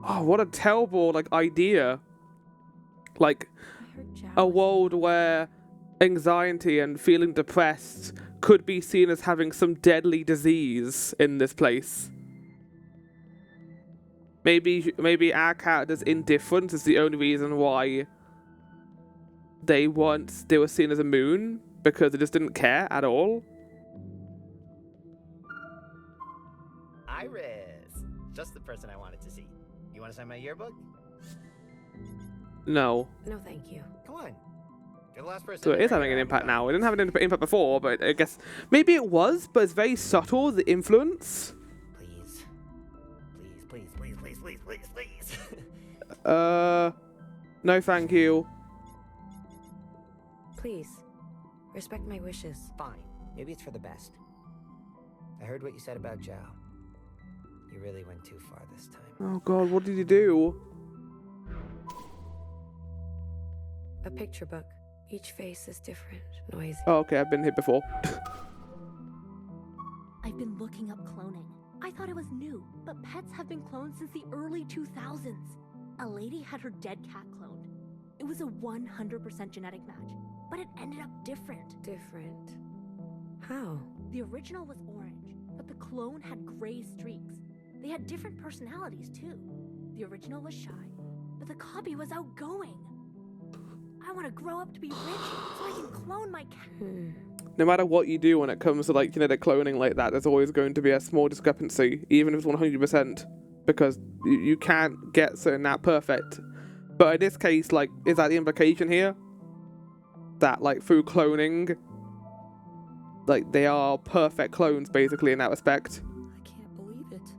Speaker 1: Oh, what a terrible idea. Like a world where anxiety and feeling depressed could be seen as having some deadly disease in this place. Maybe our character's indifference is the only reason why they were seen as a moon, because they just didn't care at all.
Speaker 8: Iris! Just the person I wanted to see. You want to sign my yearbook?
Speaker 1: No.
Speaker 3: No, thank you.
Speaker 8: Come on. You're the last person.
Speaker 1: So it is having an impact now. It didn't have an impact before, but I guess maybe it was, but it's very subtle, the influence.
Speaker 8: Please. Please, please, please, please, please, please, please.
Speaker 1: No thank you.
Speaker 2: Please, respect my wishes.
Speaker 19: Fine. Maybe it's for the best. I heard what you said about Zhao. You really went too far this time.
Speaker 1: Oh god, what did you do?
Speaker 2: A picture book. Each face is different, noisy.
Speaker 1: Oh, okay, I've been here before.
Speaker 23: I've been looking up cloning. I thought it was new, but pets have been cloned since the early 2000s. A lady had her dead cat cloned. It was a 100% genetic match, but it ended up different.
Speaker 2: Different? How?
Speaker 23: The original was orange, but the clone had gray streaks. They had different personalities, too. The original was shy, but the copy was outgoing. I want to grow up to be rich so I can clone my cat.
Speaker 1: No matter what you do when it comes to genetic cloning like that, there's always going to be a small discrepancy, even if it's 100%, because you can't get certain that perfect. But in this case, is that the implication here? That through cloning, they are perfect clones basically in that respect.
Speaker 10: I can't believe it.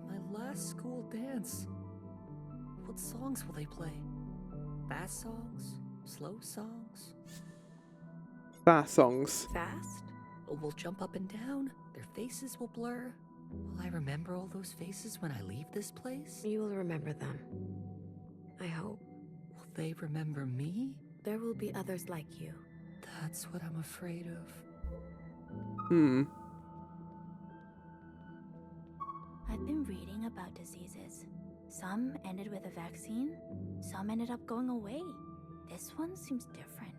Speaker 10: My last school dance. What songs will they play? Fast songs? Slow songs?
Speaker 1: Fast songs.
Speaker 10: Fast? We'll jump up and down. Their faces will blur. Will I remember all those faces when I leave this place?
Speaker 2: You will remember them. I hope.
Speaker 10: Will they remember me?
Speaker 2: There will be others like you.
Speaker 10: That's what I'm afraid of.
Speaker 22: I've been reading about diseases. Some ended with a vaccine, some ended up going away. This one seems different.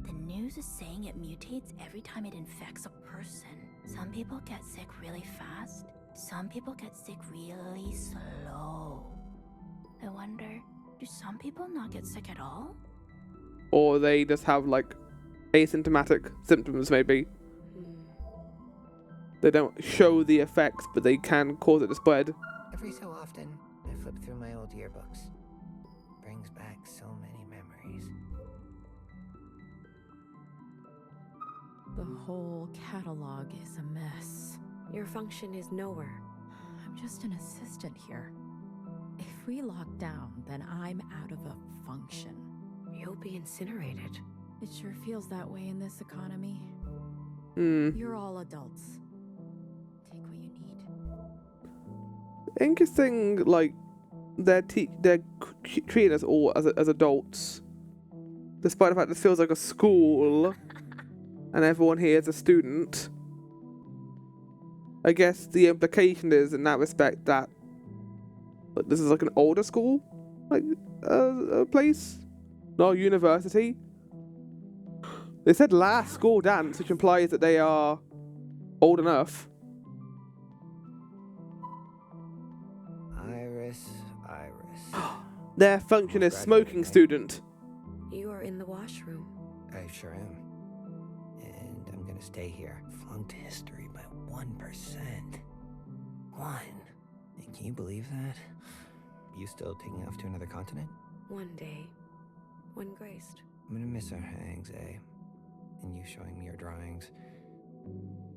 Speaker 22: The news is saying it mutates every time it infects a person. Some people get sick really fast, some people get sick really slow. I wonder, do some people not get sick at all?
Speaker 1: Or they just have asymptomatic symptoms maybe. They don't show the effects, but they can cause it to spread.
Speaker 19: Every so often, I flip through my old yearbooks. Brings back so many memories.
Speaker 7: The whole catalog is a mess.
Speaker 2: Your function is nowhere.
Speaker 7: I'm just an assistant here. If we lock down, then I'm out of a function.
Speaker 2: You'll be incinerated.
Speaker 7: It sure feels that way in this economy. You're all adults. Take what you need.
Speaker 1: Interesting, they're treating us all as adults, despite the fact this feels like a school, and everyone here is a student. I guess the implication is, in that respect, that this is an older school, a place, not a university. They said last school dance, which implies that they are old enough.
Speaker 19: Iris.
Speaker 1: Their function is smoking student.
Speaker 2: You are in the washroom.
Speaker 19: I sure am. And I'm gonna stay here. Flunked history by 1%. 1. Can you believe that? You still taking off to another continent?
Speaker 2: One day, when graced.
Speaker 19: I'm gonna miss our hangs, eh? And you showing me your drawings.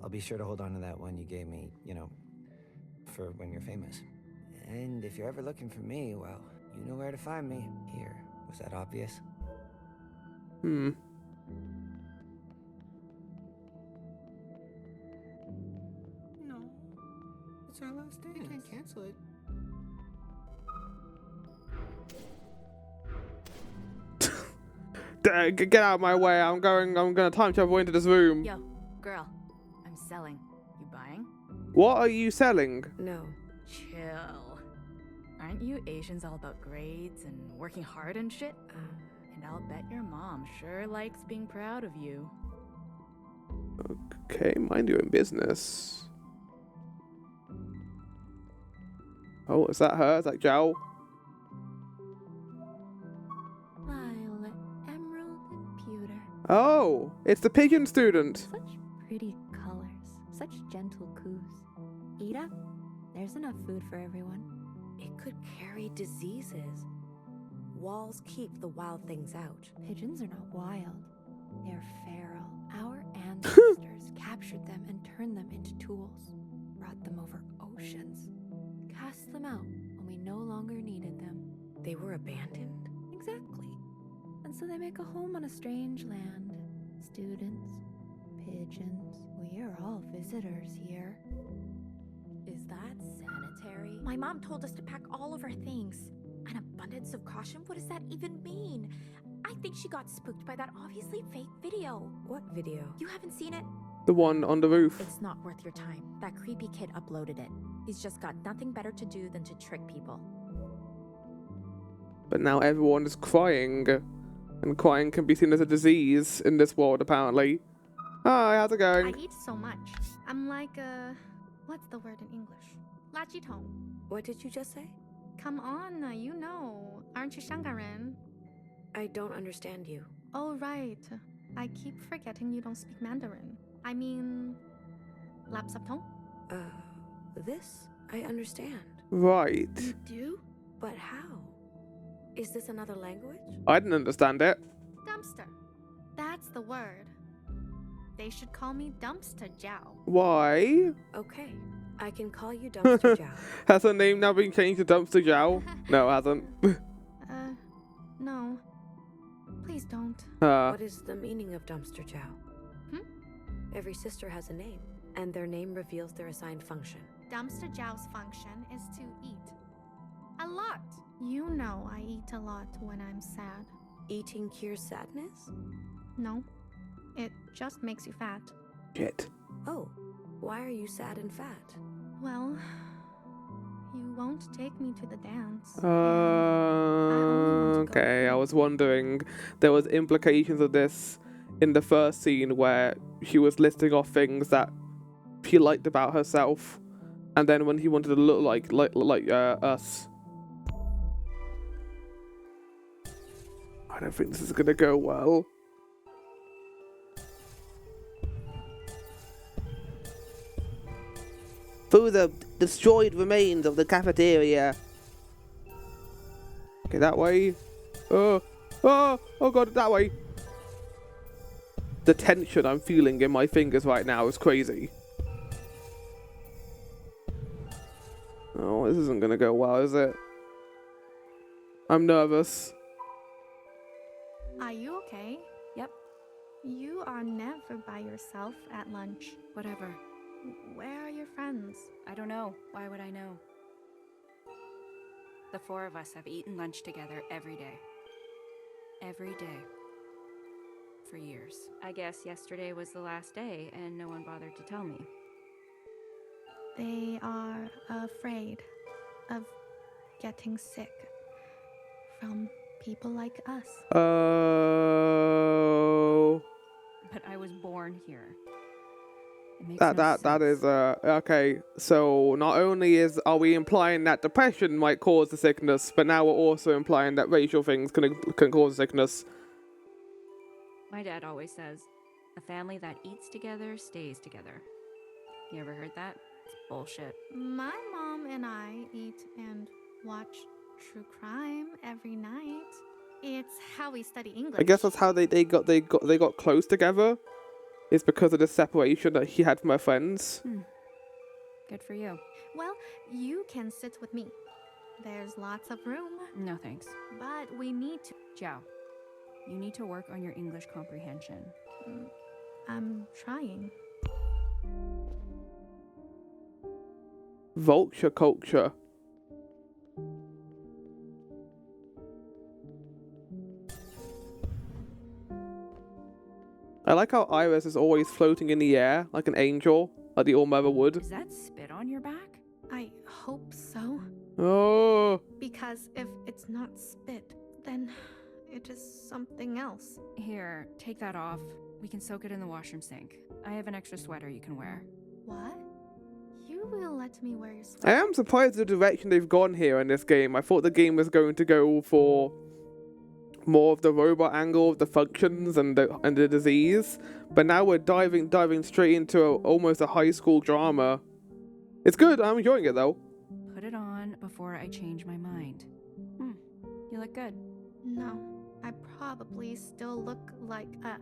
Speaker 19: I'll be sure to hold on to that one you gave me, you know, for when you're famous. And if you're ever looking for me, well, you know where to find me. Here. Was that obvious?
Speaker 1: Hmm.
Speaker 19: No. It's our last day. I can't cancel it.
Speaker 1: Get out of my way. I'm gonna time travel into this room.
Speaker 22: Yo, girl, I'm selling. You buying?
Speaker 1: What are you selling?
Speaker 2: No.
Speaker 22: Chill. Aren't you Asians all about grades and working hard and shit? And I'll bet your mom sure likes being proud of you.
Speaker 1: Okay, mind your own business. Oh, is that her? Is that Zhao?
Speaker 22: Violet, emerald, and pewter.
Speaker 1: Oh, it's the pigeon student.
Speaker 22: Such pretty colors. Such gentle coos. Eat up. There's enough food for everyone.
Speaker 2: It could carry diseases. Walls keep the wild things out.
Speaker 22: Pigeons are not wild. They're feral. Our ancestors captured them and turned them into tools. Brought them over oceans. Cast them out when we no longer needed them.
Speaker 2: They were abandoned?
Speaker 22: Exactly. And so they make a home on a strange land. Students, pigeons, we are all visitors here. Is that sanitary?
Speaker 23: My mom told us to pack all of our things. An abundance of caution? What does that even mean? I think she got spooked by that obviously fake video.
Speaker 2: What video?
Speaker 23: You haven't seen it?
Speaker 1: The one on the roof.
Speaker 23: It's not worth your time. That creepy kid uploaded it. He's just got nothing better to do than to trick people.
Speaker 1: But now everyone is crying. And crying can be seen as a disease in this world, apparently. Hi, how's it going?
Speaker 20: I eat so much. I'm like a... What's the word in English? Lachitong.
Speaker 2: What did you just say?
Speaker 20: Come on, you know. Aren't you Shangaran?
Speaker 2: I don't understand you.
Speaker 20: Oh, right. I keep forgetting you don't speak Mandarin. I mean... Lapsaptong?
Speaker 2: This I understand.
Speaker 1: Right.
Speaker 2: You do? But how? Is this another language?
Speaker 1: I didn't understand it.
Speaker 20: Dumpster. That's the word. They should call me Dumpster Zhao.
Speaker 1: Why?
Speaker 2: Okay, I can call you Dumpster Zhao.
Speaker 1: Has her name now been changed to Dumpster Zhao? No, it hasn't.
Speaker 20: No. Please don't.
Speaker 2: What is the meaning of Dumpster Zhao?
Speaker 20: Hmm?
Speaker 2: Every sister has a name, and their name reveals their assigned function.
Speaker 20: Dumpster Zhao's function is to eat. A lot. You know I eat a lot when I'm sad.
Speaker 2: Eating cures sadness?
Speaker 20: No. It just makes you fat.
Speaker 1: Shit.
Speaker 2: Oh, why are you sad and fat?
Speaker 20: Well, you won't take me to the dance.
Speaker 1: Okay, I was wondering. There was implications of this in the first scene where she was listing off things that she liked about herself, and then when he wanted to look like us. I don't think this is gonna go well. Through the destroyed remains of the cafeteria. Okay, that way. Oh god, that way. The tension I'm feeling in my fingers right now is crazy. Oh, this isn't gonna go well, is it? I'm nervous.
Speaker 20: Are you okay?
Speaker 22: Yep.
Speaker 20: You are never by yourself at lunch.
Speaker 22: Whatever.
Speaker 20: Where are your friends?
Speaker 5: I don't know. Why would I know? The four of us have eaten lunch together every day. Every day. For years. I guess yesterday was the last day and no one bothered to tell me.
Speaker 20: They are afraid of getting sick from people like us.
Speaker 1: Oh.
Speaker 5: But I was born here.
Speaker 1: That is okay. So not only are we implying that depression might cause the sickness, but now we're also implying that racial things can cause the sickness.
Speaker 5: My dad always says, a family that eats together stays together. You ever heard that? It's bullshit.
Speaker 20: My mom Mom and I eat and watch true crime every night. It's how we study English.
Speaker 1: I guess that's how they got close together. It's because of the separation that he had from her friends.
Speaker 5: Good for you.
Speaker 20: Well, you can sit with me. There's lots of room.
Speaker 5: No thanks.
Speaker 20: But we need to.
Speaker 5: Jiao, you need to work on your English comprehension.
Speaker 20: I'm trying.
Speaker 1: Vulture culture. I like how Iris is always floating in the air like an angel, like the All-Mother would.
Speaker 5: Is that spit on your back?
Speaker 20: I hope so.
Speaker 1: Oh.
Speaker 20: Because if it's not spit, then it is something else.
Speaker 5: Here, take that off. We can soak it in the washroom sink. I have an extra sweater you can wear.
Speaker 20: What? You will let me wear your
Speaker 1: I
Speaker 20: sweater?
Speaker 1: am surprised at the direction they've gone here in this game. I thought the game was going to go for more of the robot angle of the functions and the disease, but now we're diving straight into almost a high school drama. It's good. I'm enjoying it though.
Speaker 5: Put it on before I change my mind. You look good.
Speaker 20: No, I probably still look like a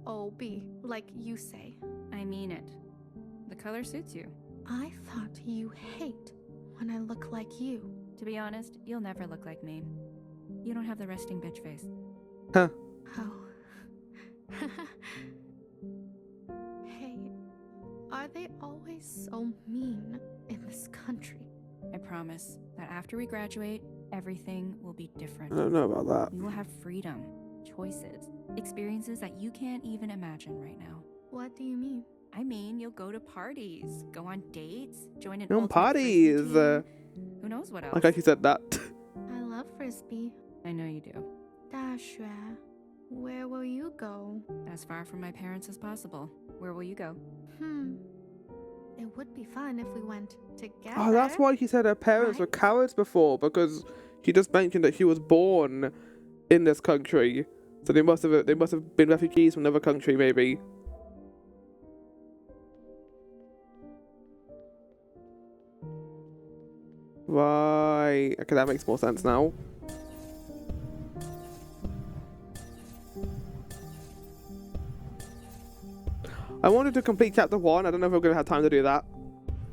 Speaker 20: FOB, like you say.
Speaker 5: I mean it. The color suits you.
Speaker 20: I thought you hate when I look like you.
Speaker 5: To be honest, you'll never look like me. You don't have the resting bitch face.
Speaker 1: Huh.
Speaker 20: Oh. Hey, are they always so mean in this country?
Speaker 5: I promise that after we graduate, everything will be different.
Speaker 1: I don't know about that.
Speaker 5: We will have freedom, choices, experiences that you can't even imagine right now.
Speaker 20: What do you mean?
Speaker 5: I mean, you'll go to parties, go on dates, join an
Speaker 1: On
Speaker 5: ultimate
Speaker 1: parties.
Speaker 5: frisbee team. Who knows what else?
Speaker 1: Like how she said that.
Speaker 20: I love frisbee.
Speaker 5: I know you do.
Speaker 20: 大学, where will you go?
Speaker 5: As far from my parents as possible. Where will you go?
Speaker 20: It would be fun if we went together.
Speaker 1: Oh, that's why she said her parents were cowards before, because she just mentioned that she was born in this country. So they must have been refugees from another country, maybe. Right. Okay, that makes more sense now. I wanted to complete chapter 1. I don't know if we're going to have time to do that.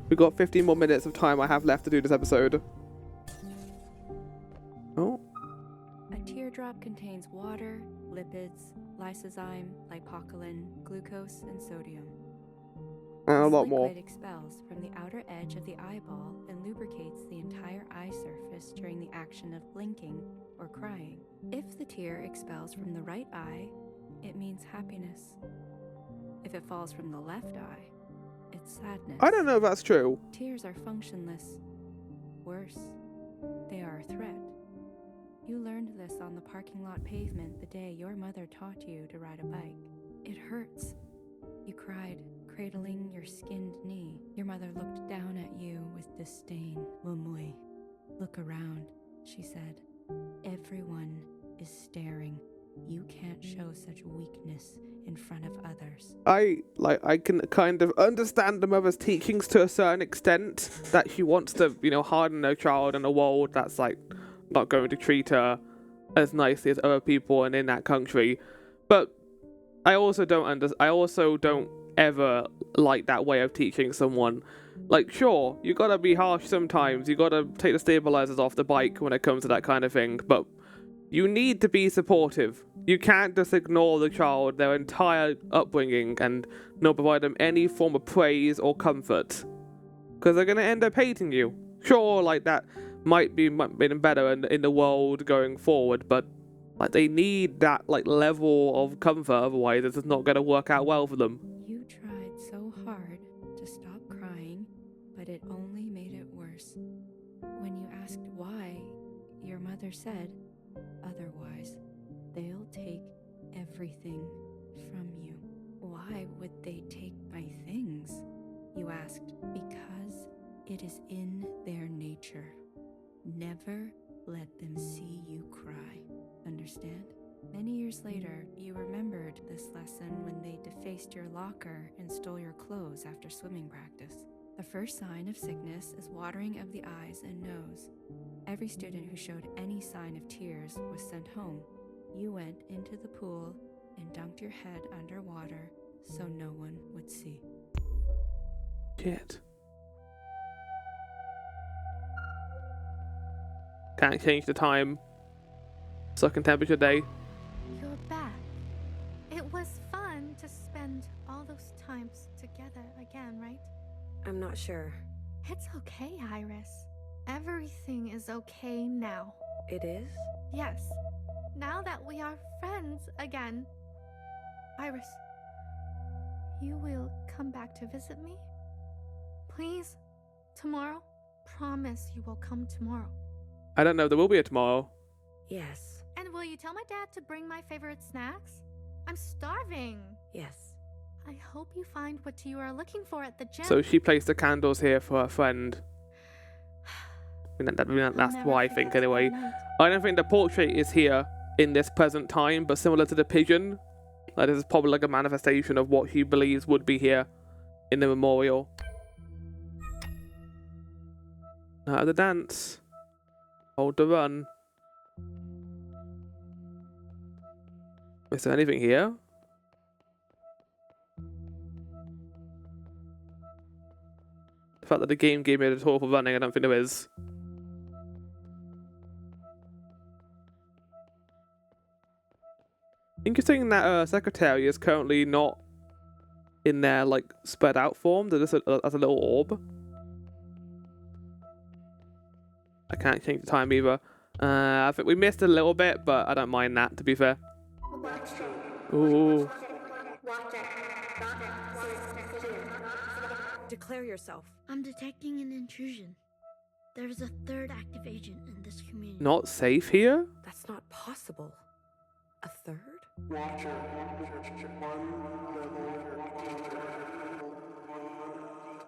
Speaker 1: We've got 15 more minutes of time I have left to do this episode. Oh.
Speaker 5: A teardrop contains water, lipids, lysozyme, lipocolin, glucose, and sodium.
Speaker 1: And a lot
Speaker 5: This
Speaker 1: more.
Speaker 5: liquid expels from the outer edge of the eyeball and lubricates the entire eye surface during the action of blinking or crying. If the tear expels from the right eye, it means happiness. If it falls from the left eye, it's sadness.
Speaker 1: I don't know if that's true.
Speaker 5: Tears are functionless. Worse, they are a threat. You learned this on the parking lot pavement the day your mother taught you to ride a bike. It hurts. You cried, cradling your skinned knee. Your mother looked down at you with disdain. Mumui, look around, she said. Everyone is staring. You can't show such weakness in front of others.
Speaker 1: I can kind of understand the mother's teachings to a certain extent, that she wants to, harden her child in a world that's not going to treat her as nicely as other people and in that country. But I also don't ever like that way of teaching someone. Sure, you gotta be harsh sometimes, you gotta take the stabilizers off the bike when it comes to that kind of thing, but you need to be supportive. You can't just ignore the child, their entire upbringing, and not provide them any form of praise or comfort. Because they're gonna end up hating you. Sure, that might be better in the world going forward, but they need that level of comfort, otherwise it's just not gonna work out well for them.
Speaker 5: You tried so hard to stop crying, but it only made it worse. When you asked why, your mother said, otherwise, they'll take everything from you. Why would they take my things? You asked. Because it is in their nature. Never let them see you cry. Understand? Many years later, you remembered this lesson when they defaced your locker and stole your clothes after swimming practice. The first sign of sickness is watering of the eyes and nose. Every student who showed any sign of tears was sent home. You went into the pool and dunked your head underwater so no one would see.
Speaker 1: Shit. Can't change the time. Sucking temperature day.
Speaker 20: You're back. It was fun to spend all those times together again, right?
Speaker 3: I'm not sure.
Speaker 20: It's okay, Iris. Everything is okay now.
Speaker 3: It is?
Speaker 20: Yes. Now that we are friends again. Iris, you will come back to visit me? Please? Tomorrow? Promise you will come tomorrow.
Speaker 1: I don't know, there will be a tomorrow.
Speaker 3: Yes.
Speaker 20: And will you tell my dad to bring my favorite snacks? I'm starving.
Speaker 3: Yes.
Speaker 20: I hope you find what you are looking for at the gym.
Speaker 1: So she placed the candles here for her friend. That's what I think anyway. I don't think the portrait is here in this present time, but similar to the pigeon, like this is probably like a manifestation of what she believes would be here in the memorial. Now the dance. Hold the run. Is there anything here? The fact that the game gave me a tutorial for running, I don't think there is. Interesting that Secretary is currently not in their like spread out form. They're just as a little orb. I can't change the time either. I think we missed a little bit, but I don't mind that, to be fair. Ooh.
Speaker 3: Declare yourself.
Speaker 9: I'm detecting an intrusion. There's a third active agent in this community.
Speaker 1: Not safe here?
Speaker 3: That's not possible. A third?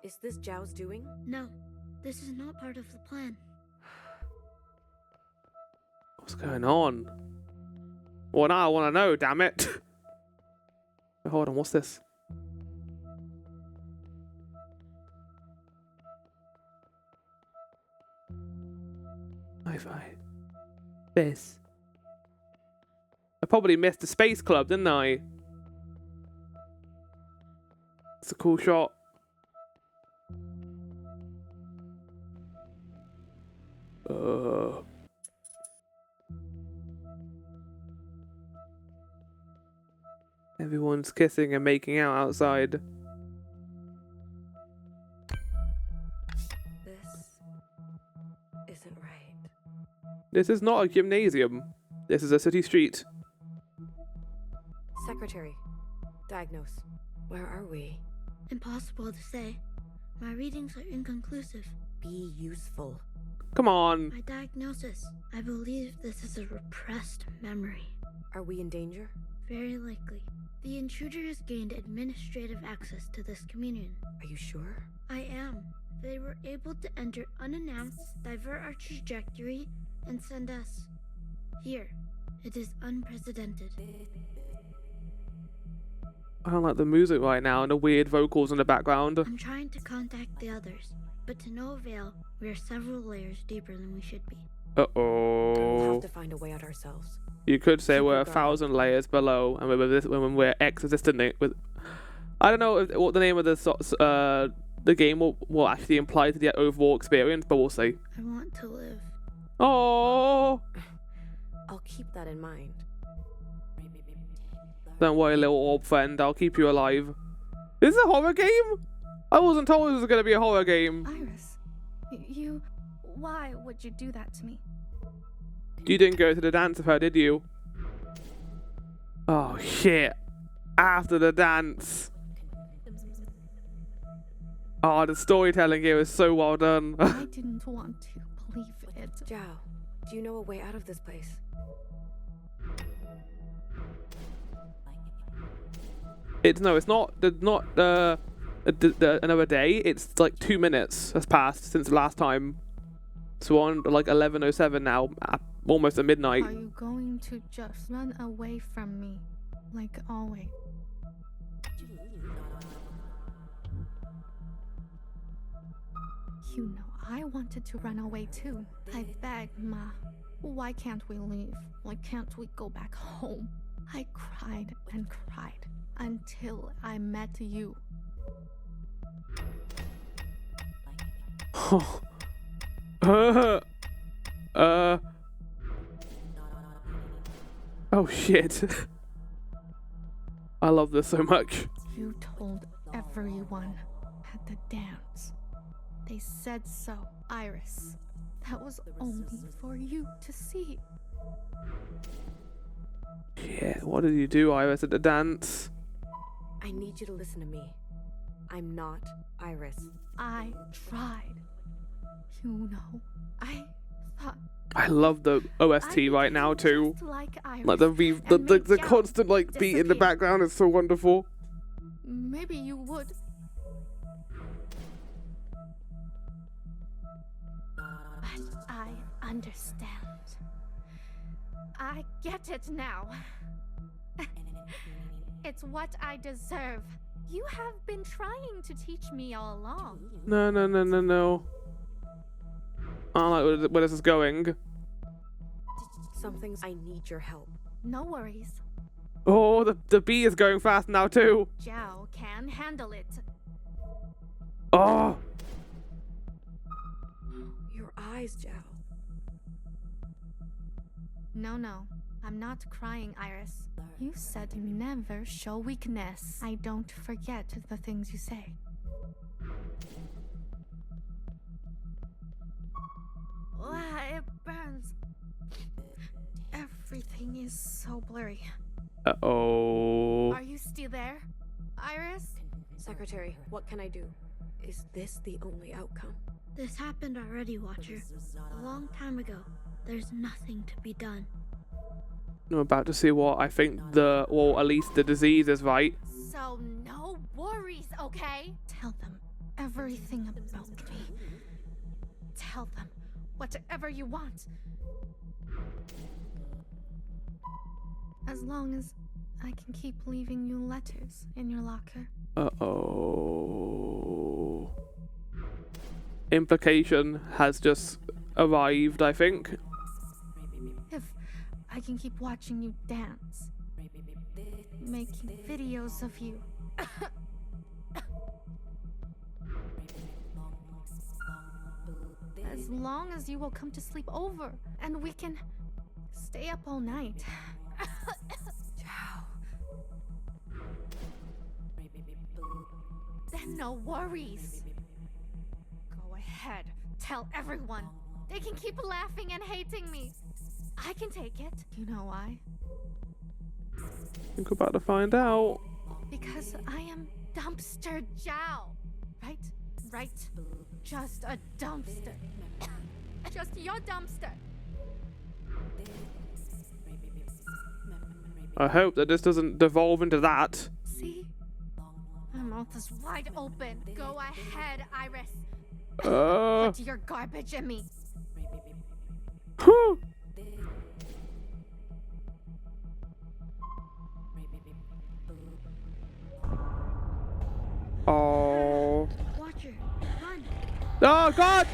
Speaker 3: Is this Zhao's doing?
Speaker 9: No, this is not part of the plan.
Speaker 1: What's going on? Well, now I want to know, damn it. Hold on, what's this? Hi-Fi. This. I probably missed the Space Club, didn't I? It's a cool shot. Everyone's kissing and making out outside.
Speaker 3: This isn't right.
Speaker 1: This is not a gymnasium. This is a city street.
Speaker 3: Secretary, diagnose. Where are we?
Speaker 9: Impossible to say. My readings are inconclusive.
Speaker 3: Be useful.
Speaker 1: Come on.
Speaker 9: My diagnosis. I believe this is a repressed memory.
Speaker 3: Are we in danger?
Speaker 9: Very likely. The intruder has gained administrative access to this communion.
Speaker 3: Are you sure?
Speaker 9: I am. They were able to enter unannounced, divert our trajectory, and send us here. It is unprecedented.
Speaker 1: I don't like the music right now and the weird vocals in the background.
Speaker 9: I'm trying to contact the others, but to no avail. We are several layers deeper than we should be.
Speaker 1: Uh-oh.
Speaker 3: We'll have to find a way out ourselves.
Speaker 1: You could say we're 1,000 layers below, and when we're existent with. I don't know what the name of the game will actually imply to the overall experience, but we'll see.
Speaker 9: I want to live.
Speaker 1: Oh.
Speaker 3: I'll keep that in mind.
Speaker 1: Don't worry, little orb friend. I'll keep you alive. Is this a horror game? I wasn't told this was going to be a horror game.
Speaker 20: Iris, you... Why would you do that to me?
Speaker 1: You didn't go to the dance with her, did you? Oh, shit. After the dance. Oh, the storytelling here is so well done.
Speaker 20: I didn't want to believe it.
Speaker 3: Zhao, do you know a way out of this place?
Speaker 1: It's not another day. It's like 2 minutes has passed since the last time. So we're on like 11:07 now, almost at midnight.
Speaker 20: Are you going to just run away from me, like always? You know, I wanted to run away too. I begged Ma, why can't we leave? Why can't we go back home? I cried and cried until I met you.
Speaker 1: Oh shit. I love this so much.
Speaker 20: You told everyone at the dance. They said so, Iris. That was only for you to see.
Speaker 1: Shit, what did you do, Iris, at the dance?
Speaker 2: I need you to listen to me. I'm not Iris.
Speaker 20: I tried. You know, I thought
Speaker 1: I love the OST right now too.
Speaker 20: like Iris.
Speaker 1: Like the constant like beat in the background is so wonderful.
Speaker 20: Maybe you would. But I understand. I get it now. It's what I deserve. You have been trying to teach me all along.
Speaker 1: No. I don't like where this is going.
Speaker 2: Some things I need your help.
Speaker 20: No worries.
Speaker 1: Oh, the beat is going fast now too.
Speaker 20: Zhao can handle it.
Speaker 1: Oh.
Speaker 2: Your eyes, Zhao.
Speaker 20: No. I'm not crying, Iris. You said you never show weakness. I don't forget the things you say. It burns. Everything is so blurry.
Speaker 1: Uh-oh.
Speaker 20: Are you still there, Iris?
Speaker 2: Secretary, what can I do? Is this the only outcome?
Speaker 9: This happened already, Watcher. A long time ago. There's nothing to be done.
Speaker 1: I'm about to see what I think at least the disease is, right?
Speaker 20: So no worries, okay? Tell them everything about me. Tell them whatever you want. As long as I can keep leaving you letters in your locker.
Speaker 1: Uh-oh. Implication has just arrived, I think.
Speaker 20: If I can keep watching you dance, making videos of you. As long as you will come to sleep over and we can stay up all night. Then no worries. Go ahead, tell everyone. They can keep laughing and hating me. I can take it. You know why?
Speaker 1: I think we're about to find out.
Speaker 20: Because I am Dumpster Zhao. Right? Just a dumpster. Just your dumpster.
Speaker 1: I hope that this doesn't devolve into that.
Speaker 20: See? My mouth is wide open. Go ahead, Iris. Put your garbage in me.
Speaker 1: Oh.
Speaker 9: Watcher, run.
Speaker 1: Oh God!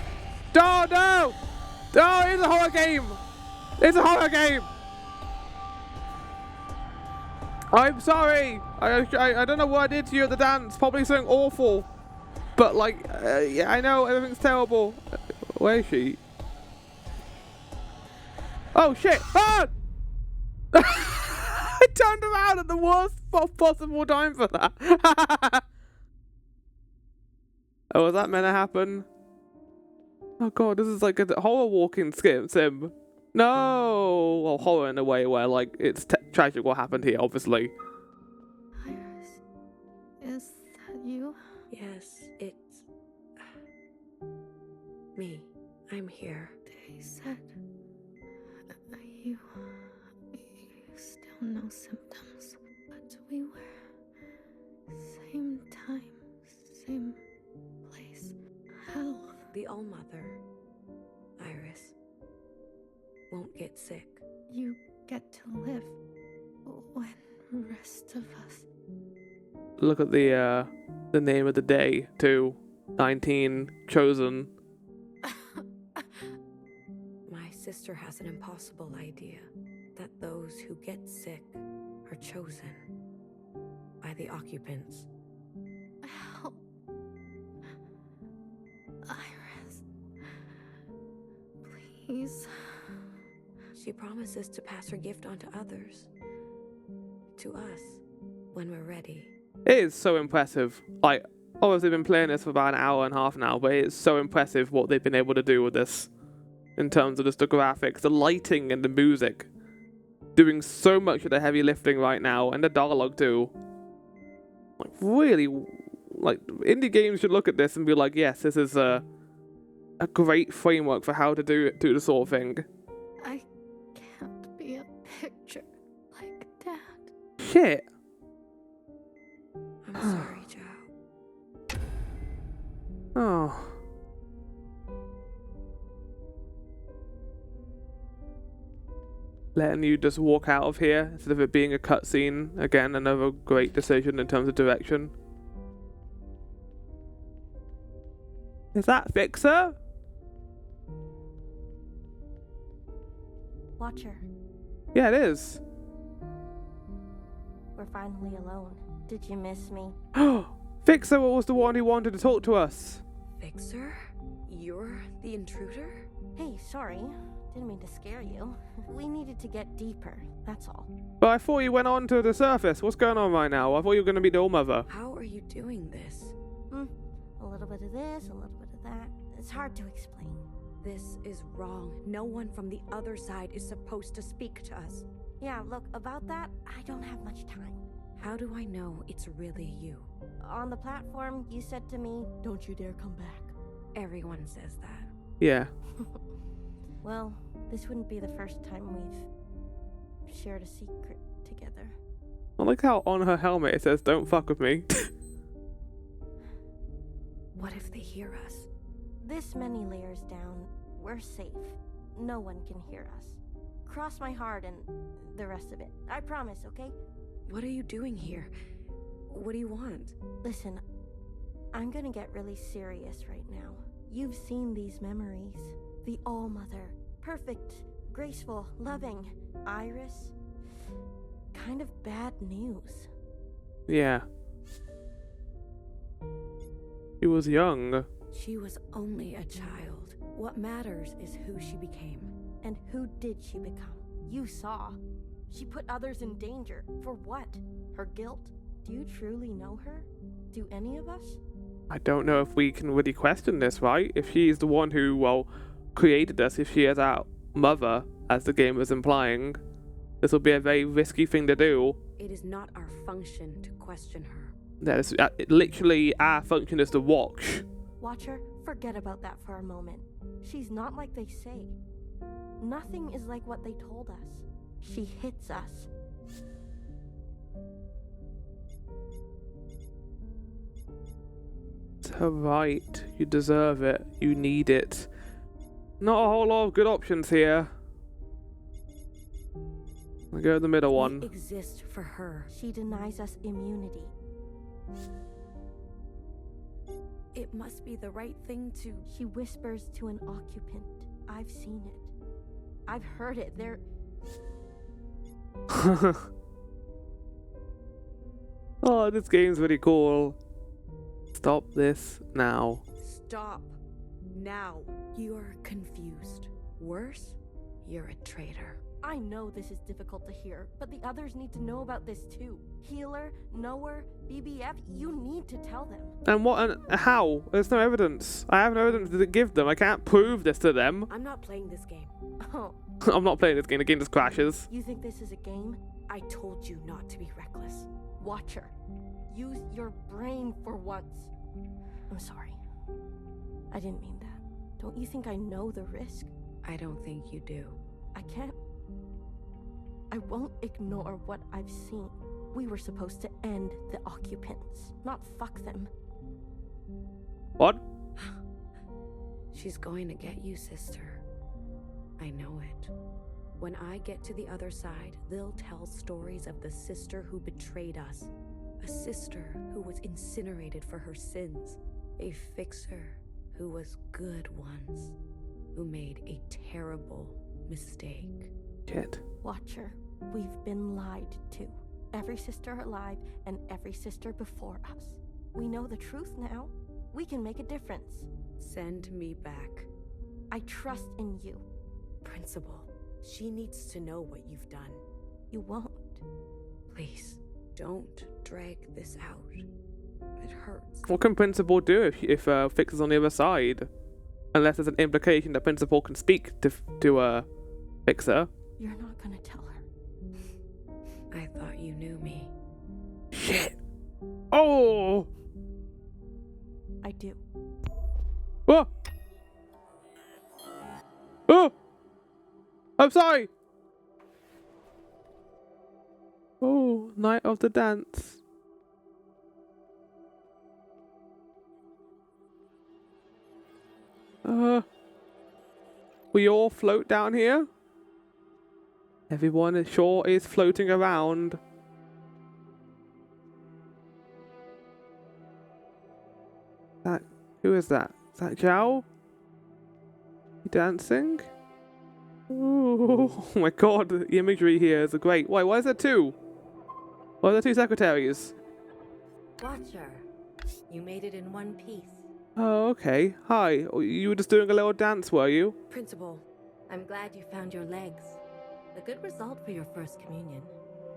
Speaker 1: No! No! It's a horror game! It's a horror game! I'm sorry! I don't know what I did to you at the dance. Probably something awful. But like, yeah, I know everything's terrible. Where is she? Oh shit! Ah! I turned around at the worst possible time for that. Oh, was that meant to happen? Oh god, this is like a horror walking sim. No! Well, horror in a way where, like, it's tragic what happened here, obviously.
Speaker 20: Iris, is that you?
Speaker 2: Yes, it's me. I'm here.
Speaker 20: They said you still no symptoms, but we were same time, same place. Health.
Speaker 2: The All-Mother, Iris, won't get sick.
Speaker 20: You get to live when the rest of us.
Speaker 1: Look at the name of the day, too. 19 chosen.
Speaker 2: sister has an impossible idea that those who get sick are chosen by the occupants.
Speaker 20: Help. Iris. Please.
Speaker 2: She promises to pass her gift on to others. To us, when we're ready.
Speaker 1: It is so impressive. Like, obviously, I've been playing this for about an hour and a half now, but it's so impressive what they've been able to do with this. In terms of just the graphics, the lighting, and the music. Doing so much of the heavy lifting right now, and the dialogue too. Like, really, like, indie games should look at this and be like, yes, this is a great framework for how to do the sort of thing.
Speaker 20: I can't be a picture like Dad.
Speaker 1: Shit.
Speaker 2: I'm sorry, Joe.
Speaker 1: Oh. Letting you just walk out of here instead of it being a cutscene. Again, another great decision in terms of direction. Is that Fixer?
Speaker 11: Watcher,
Speaker 1: Yeah, it is.
Speaker 11: we're finally alone. Did you miss me?
Speaker 1: Fixer was the one who wanted to talk to us.
Speaker 2: Fixer? You're the intruder?
Speaker 11: Hey, sorry. Didn't mean to scare you. We needed to get deeper, that's all.
Speaker 1: But I thought you went on to the surface. What's going on right now? I thought you were going to be the All-Mother.
Speaker 2: How are you doing this?
Speaker 11: A little bit of this, a little bit of that. It's hard to explain.
Speaker 2: This is wrong. No one from the other side is supposed to speak to us.
Speaker 11: Yeah, look, about that, I don't have much time.
Speaker 2: How do I know it's really you?
Speaker 11: On the platform, you said to me, "Don't you dare come back."
Speaker 2: Everyone says that.
Speaker 1: Yeah.
Speaker 11: Well, this wouldn't be the first time we've shared a secret together.
Speaker 1: I like how on her helmet it says, "Don't fuck with me."
Speaker 2: What if they hear us?
Speaker 11: This many layers down, we're safe. No one can hear us. Cross my heart and the rest of it. I promise, okay?
Speaker 2: What are you doing here? What do you want?
Speaker 11: Listen, I'm gonna get really serious right now. You've seen these memories. The All-Mother. Perfect, graceful, loving. Iris. Kind of bad news.
Speaker 1: Yeah. She was young.
Speaker 2: She was only a child. What matters is who she became.
Speaker 11: And who did she become? You saw. She put others in danger. For what? Her guilt? Do you truly know her? Do any of us?
Speaker 1: I don't know if we can really question this, right? If she's the one who, well, created us, if she is our mother, as the game was implying, this will be a very risky thing to do.
Speaker 2: It is not our function to question her.
Speaker 1: That is literally our function is to watch.
Speaker 11: Watcher, forget about that for a moment. She's not like they say. Nothing is like what they told us. She hits us.
Speaker 1: It's her right. You deserve it. You need it. Not a whole lot of good options here. I'll go with the middle one.
Speaker 2: We exist for her.
Speaker 11: She denies us immunity.
Speaker 2: It must be the right thing to...
Speaker 11: She whispers to an occupant. I've seen it. I've heard it. They're...
Speaker 1: Oh, this game's really cool. Stop this now.
Speaker 2: Stop. Now. You're confused. Worse, you're a traitor.
Speaker 11: I know this is difficult to hear, but the others need to know about this too. Healer, Knower, BBF, you need to tell them.
Speaker 1: And what and how? There's no evidence. I have no evidence to give them. I can't prove this to them.
Speaker 2: I'm not playing this game.
Speaker 11: Oh.
Speaker 1: I'm not playing this game. The game just crashes.
Speaker 11: You think this is a game?
Speaker 2: I told you not to be reckless.
Speaker 11: Watcher, use your brain for once. I'm sorry. I didn't mean that. Don't you think I know the risk?
Speaker 2: I don't think you do.
Speaker 11: I can't. I won't ignore what I've seen. We were supposed to end the occupants, not fuck them.
Speaker 1: What?
Speaker 2: She's going to get you, sister. I know it. When I get to the other side, they'll tell stories of the sister who betrayed us. A sister who was incinerated for her sins. A fixer who was good once. Who made a terrible mistake.
Speaker 1: Shit.
Speaker 11: Watcher, we've been lied to. Every sister alive and every sister before us. We know the truth now. We can make a difference.
Speaker 2: Send me back.
Speaker 11: I trust in you.
Speaker 3: Principal, she needs to know what you've done.
Speaker 11: You won't.
Speaker 2: Please, don't drag this out. It hurts.
Speaker 1: What can Principal do if Fix is on the other side? Unless there's an implication that Principal can speak to Fixer.
Speaker 11: You're not gonna tell her.
Speaker 2: I thought you knew me.
Speaker 1: Shit. Oh!
Speaker 11: I do.
Speaker 1: Oh! Oh! I'm sorry! Oh, night of the dance. We all float down here? Everyone sure is floating around. Who is that? Is that Zhao? You dancing? Ooh, oh my god, the imagery here is great. Why is there two? Why are there two secretaries?
Speaker 2: Watcher, you made it in one piece.
Speaker 1: Oh, okay. Hi. You were just doing a little dance, were you?
Speaker 2: Principal, I'm glad you found your legs. A good result for your first communion.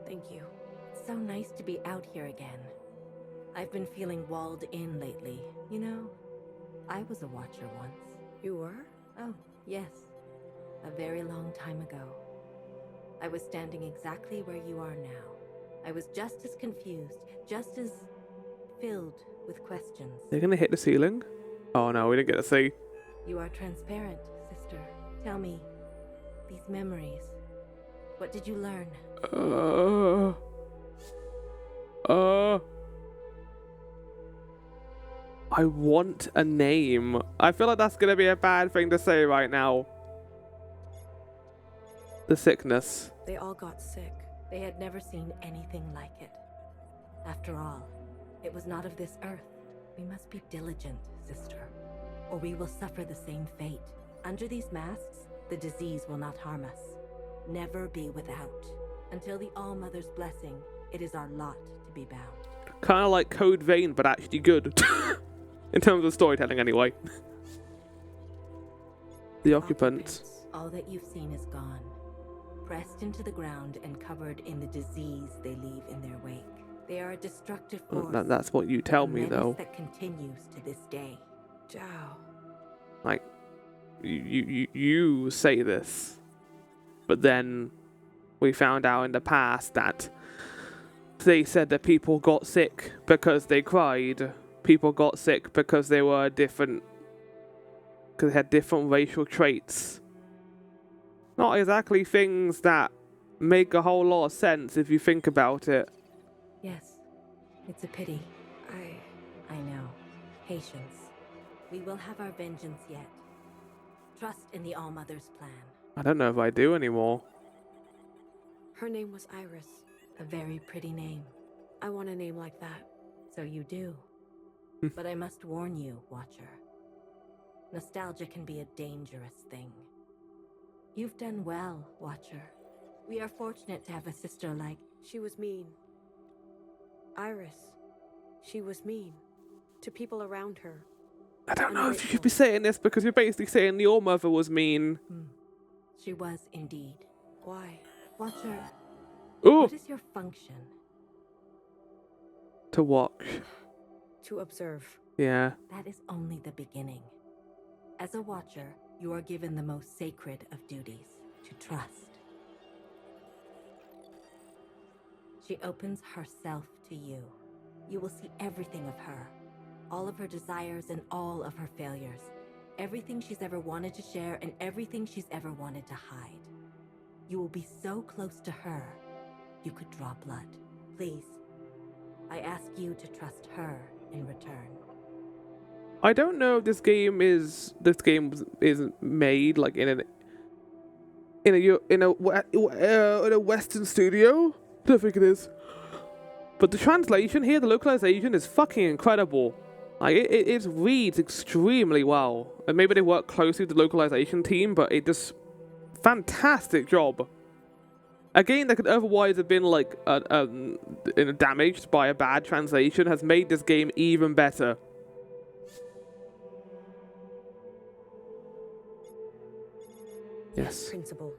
Speaker 2: Thank you. It's so nice to be out here again. I've been feeling walled in lately. You know, I was a watcher once. You were? Oh, yes. A very long time ago. I was standing exactly where you are now. I was just as confused, just as filled with questions.
Speaker 1: They're gonna hit the ceiling? Oh no, we didn't get to see.
Speaker 2: You are transparent, sister. Tell me, these memories, what did you learn?
Speaker 1: I want a name. I feel like that's gonna be a bad thing to say right now. The sickness.
Speaker 2: They all got sick. They had never seen anything like it. After all, it was not of this earth. We must be diligent, sister, or we will suffer the same fate. Under these masks, the disease will not harm us. Never be without. Until the All-Mother's blessing, it is our lot to be bound.
Speaker 1: Kind of like Code Vein, but actually good. In terms of storytelling, anyway. The occupants.
Speaker 2: All that you've seen is gone. Pressed into the ground and covered in the disease they leave in their wake. They are a destructive force.
Speaker 1: That's what you tell me, though.
Speaker 2: That continues to this day. Zhao.
Speaker 1: Like, you say this, but then we found out in the past that they said that people got sick because they cried. People got sick because they were different, because they had different racial traits. Not exactly things that make a whole lot of sense if you think about it.
Speaker 2: Yes, it's a pity. I know. Patience. We will have our vengeance yet. Trust in the All-Mother's plan.
Speaker 1: I don't know if I do anymore.
Speaker 2: Her name was Iris. A very pretty name. I want a name like that. So you do. But I must warn you, Watcher. Nostalgia can be a dangerous thing. You've done well, Watcher. We are fortunate to have a sister like... She was mean. Iris. She was mean. To people around her.
Speaker 1: I don't know if you should be saying this because you're basically saying the All-Mother was mean.
Speaker 2: She was indeed. Why? Watcher.
Speaker 1: Ooh.
Speaker 2: What is your function?
Speaker 1: To watch.
Speaker 2: To observe.
Speaker 1: Yeah.
Speaker 2: That is only the beginning. As a Watcher, you are given the most sacred of duties, to trust. She opens herself to you. You will see everything of her. All of her desires and all of her failures. Everything she's ever wanted to share and everything she's ever wanted to hide. You will be so close to her, you could draw blood. Please, I ask you to trust her in return.
Speaker 1: I don't know if this game is made like in a Western studio. I don't think it is. But the translation here, the localization is fucking incredible. Like it reads extremely well. And maybe they work closely with the localization team, but it just fantastic job. A game that could otherwise have been like damaged by a bad translation has made this game even better.
Speaker 3: Yes, Principal.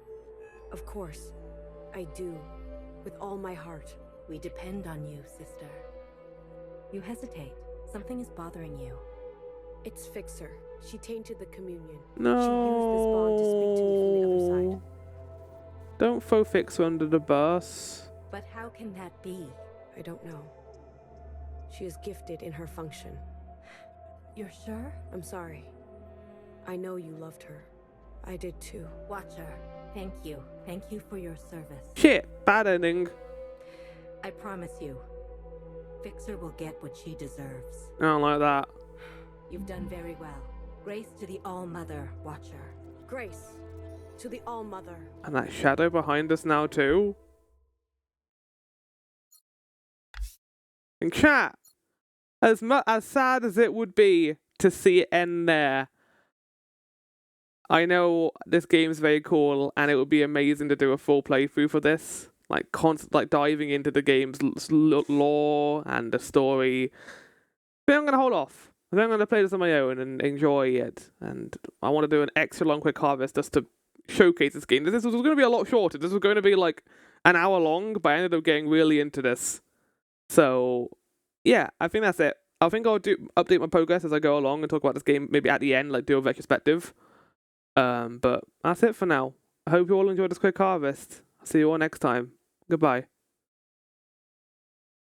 Speaker 3: Of course. I do. With all my heart.
Speaker 22: We depend on you, sister. You hesitate. Something is bothering you.
Speaker 3: It's Fixer. She tainted the communion.
Speaker 1: No.
Speaker 3: She used this bond to speak to me from the other side.
Speaker 1: Don't throw Fixer under the bus.
Speaker 22: But how can that be?
Speaker 3: I don't know. She is gifted in her function.
Speaker 22: You're sure?
Speaker 3: I'm sorry. I know you loved her. I did too.
Speaker 22: Watcher, thank you. Thank you for your service.
Speaker 1: Shit, bad ending.
Speaker 22: I promise you, Fixer will get what she deserves.
Speaker 1: I don't like that.
Speaker 22: You've done very well. Grace to the All-Mother, Watcher.
Speaker 3: Grace to the All-Mother.
Speaker 1: And that shadow behind us now too. And chat, as sad as it would be to see it end there, I know this game's very cool, and it would be amazing to do a full playthrough for this, like diving into the game's lore and the story. But I'm gonna hold off. I think I'm gonna play this on my own and enjoy it. And I want to do an extra long quick harvest just to showcase this game. This was going to be a lot shorter. This was going to be like an hour long, but I ended up getting really into this. So yeah, I think that's it. I think I'll update my progress as I go along and talk about this game maybe at the end, like do a retrospective. But that's it for now. I hope you all enjoyed this quick harvest. I'll see you all next time. Goodbye.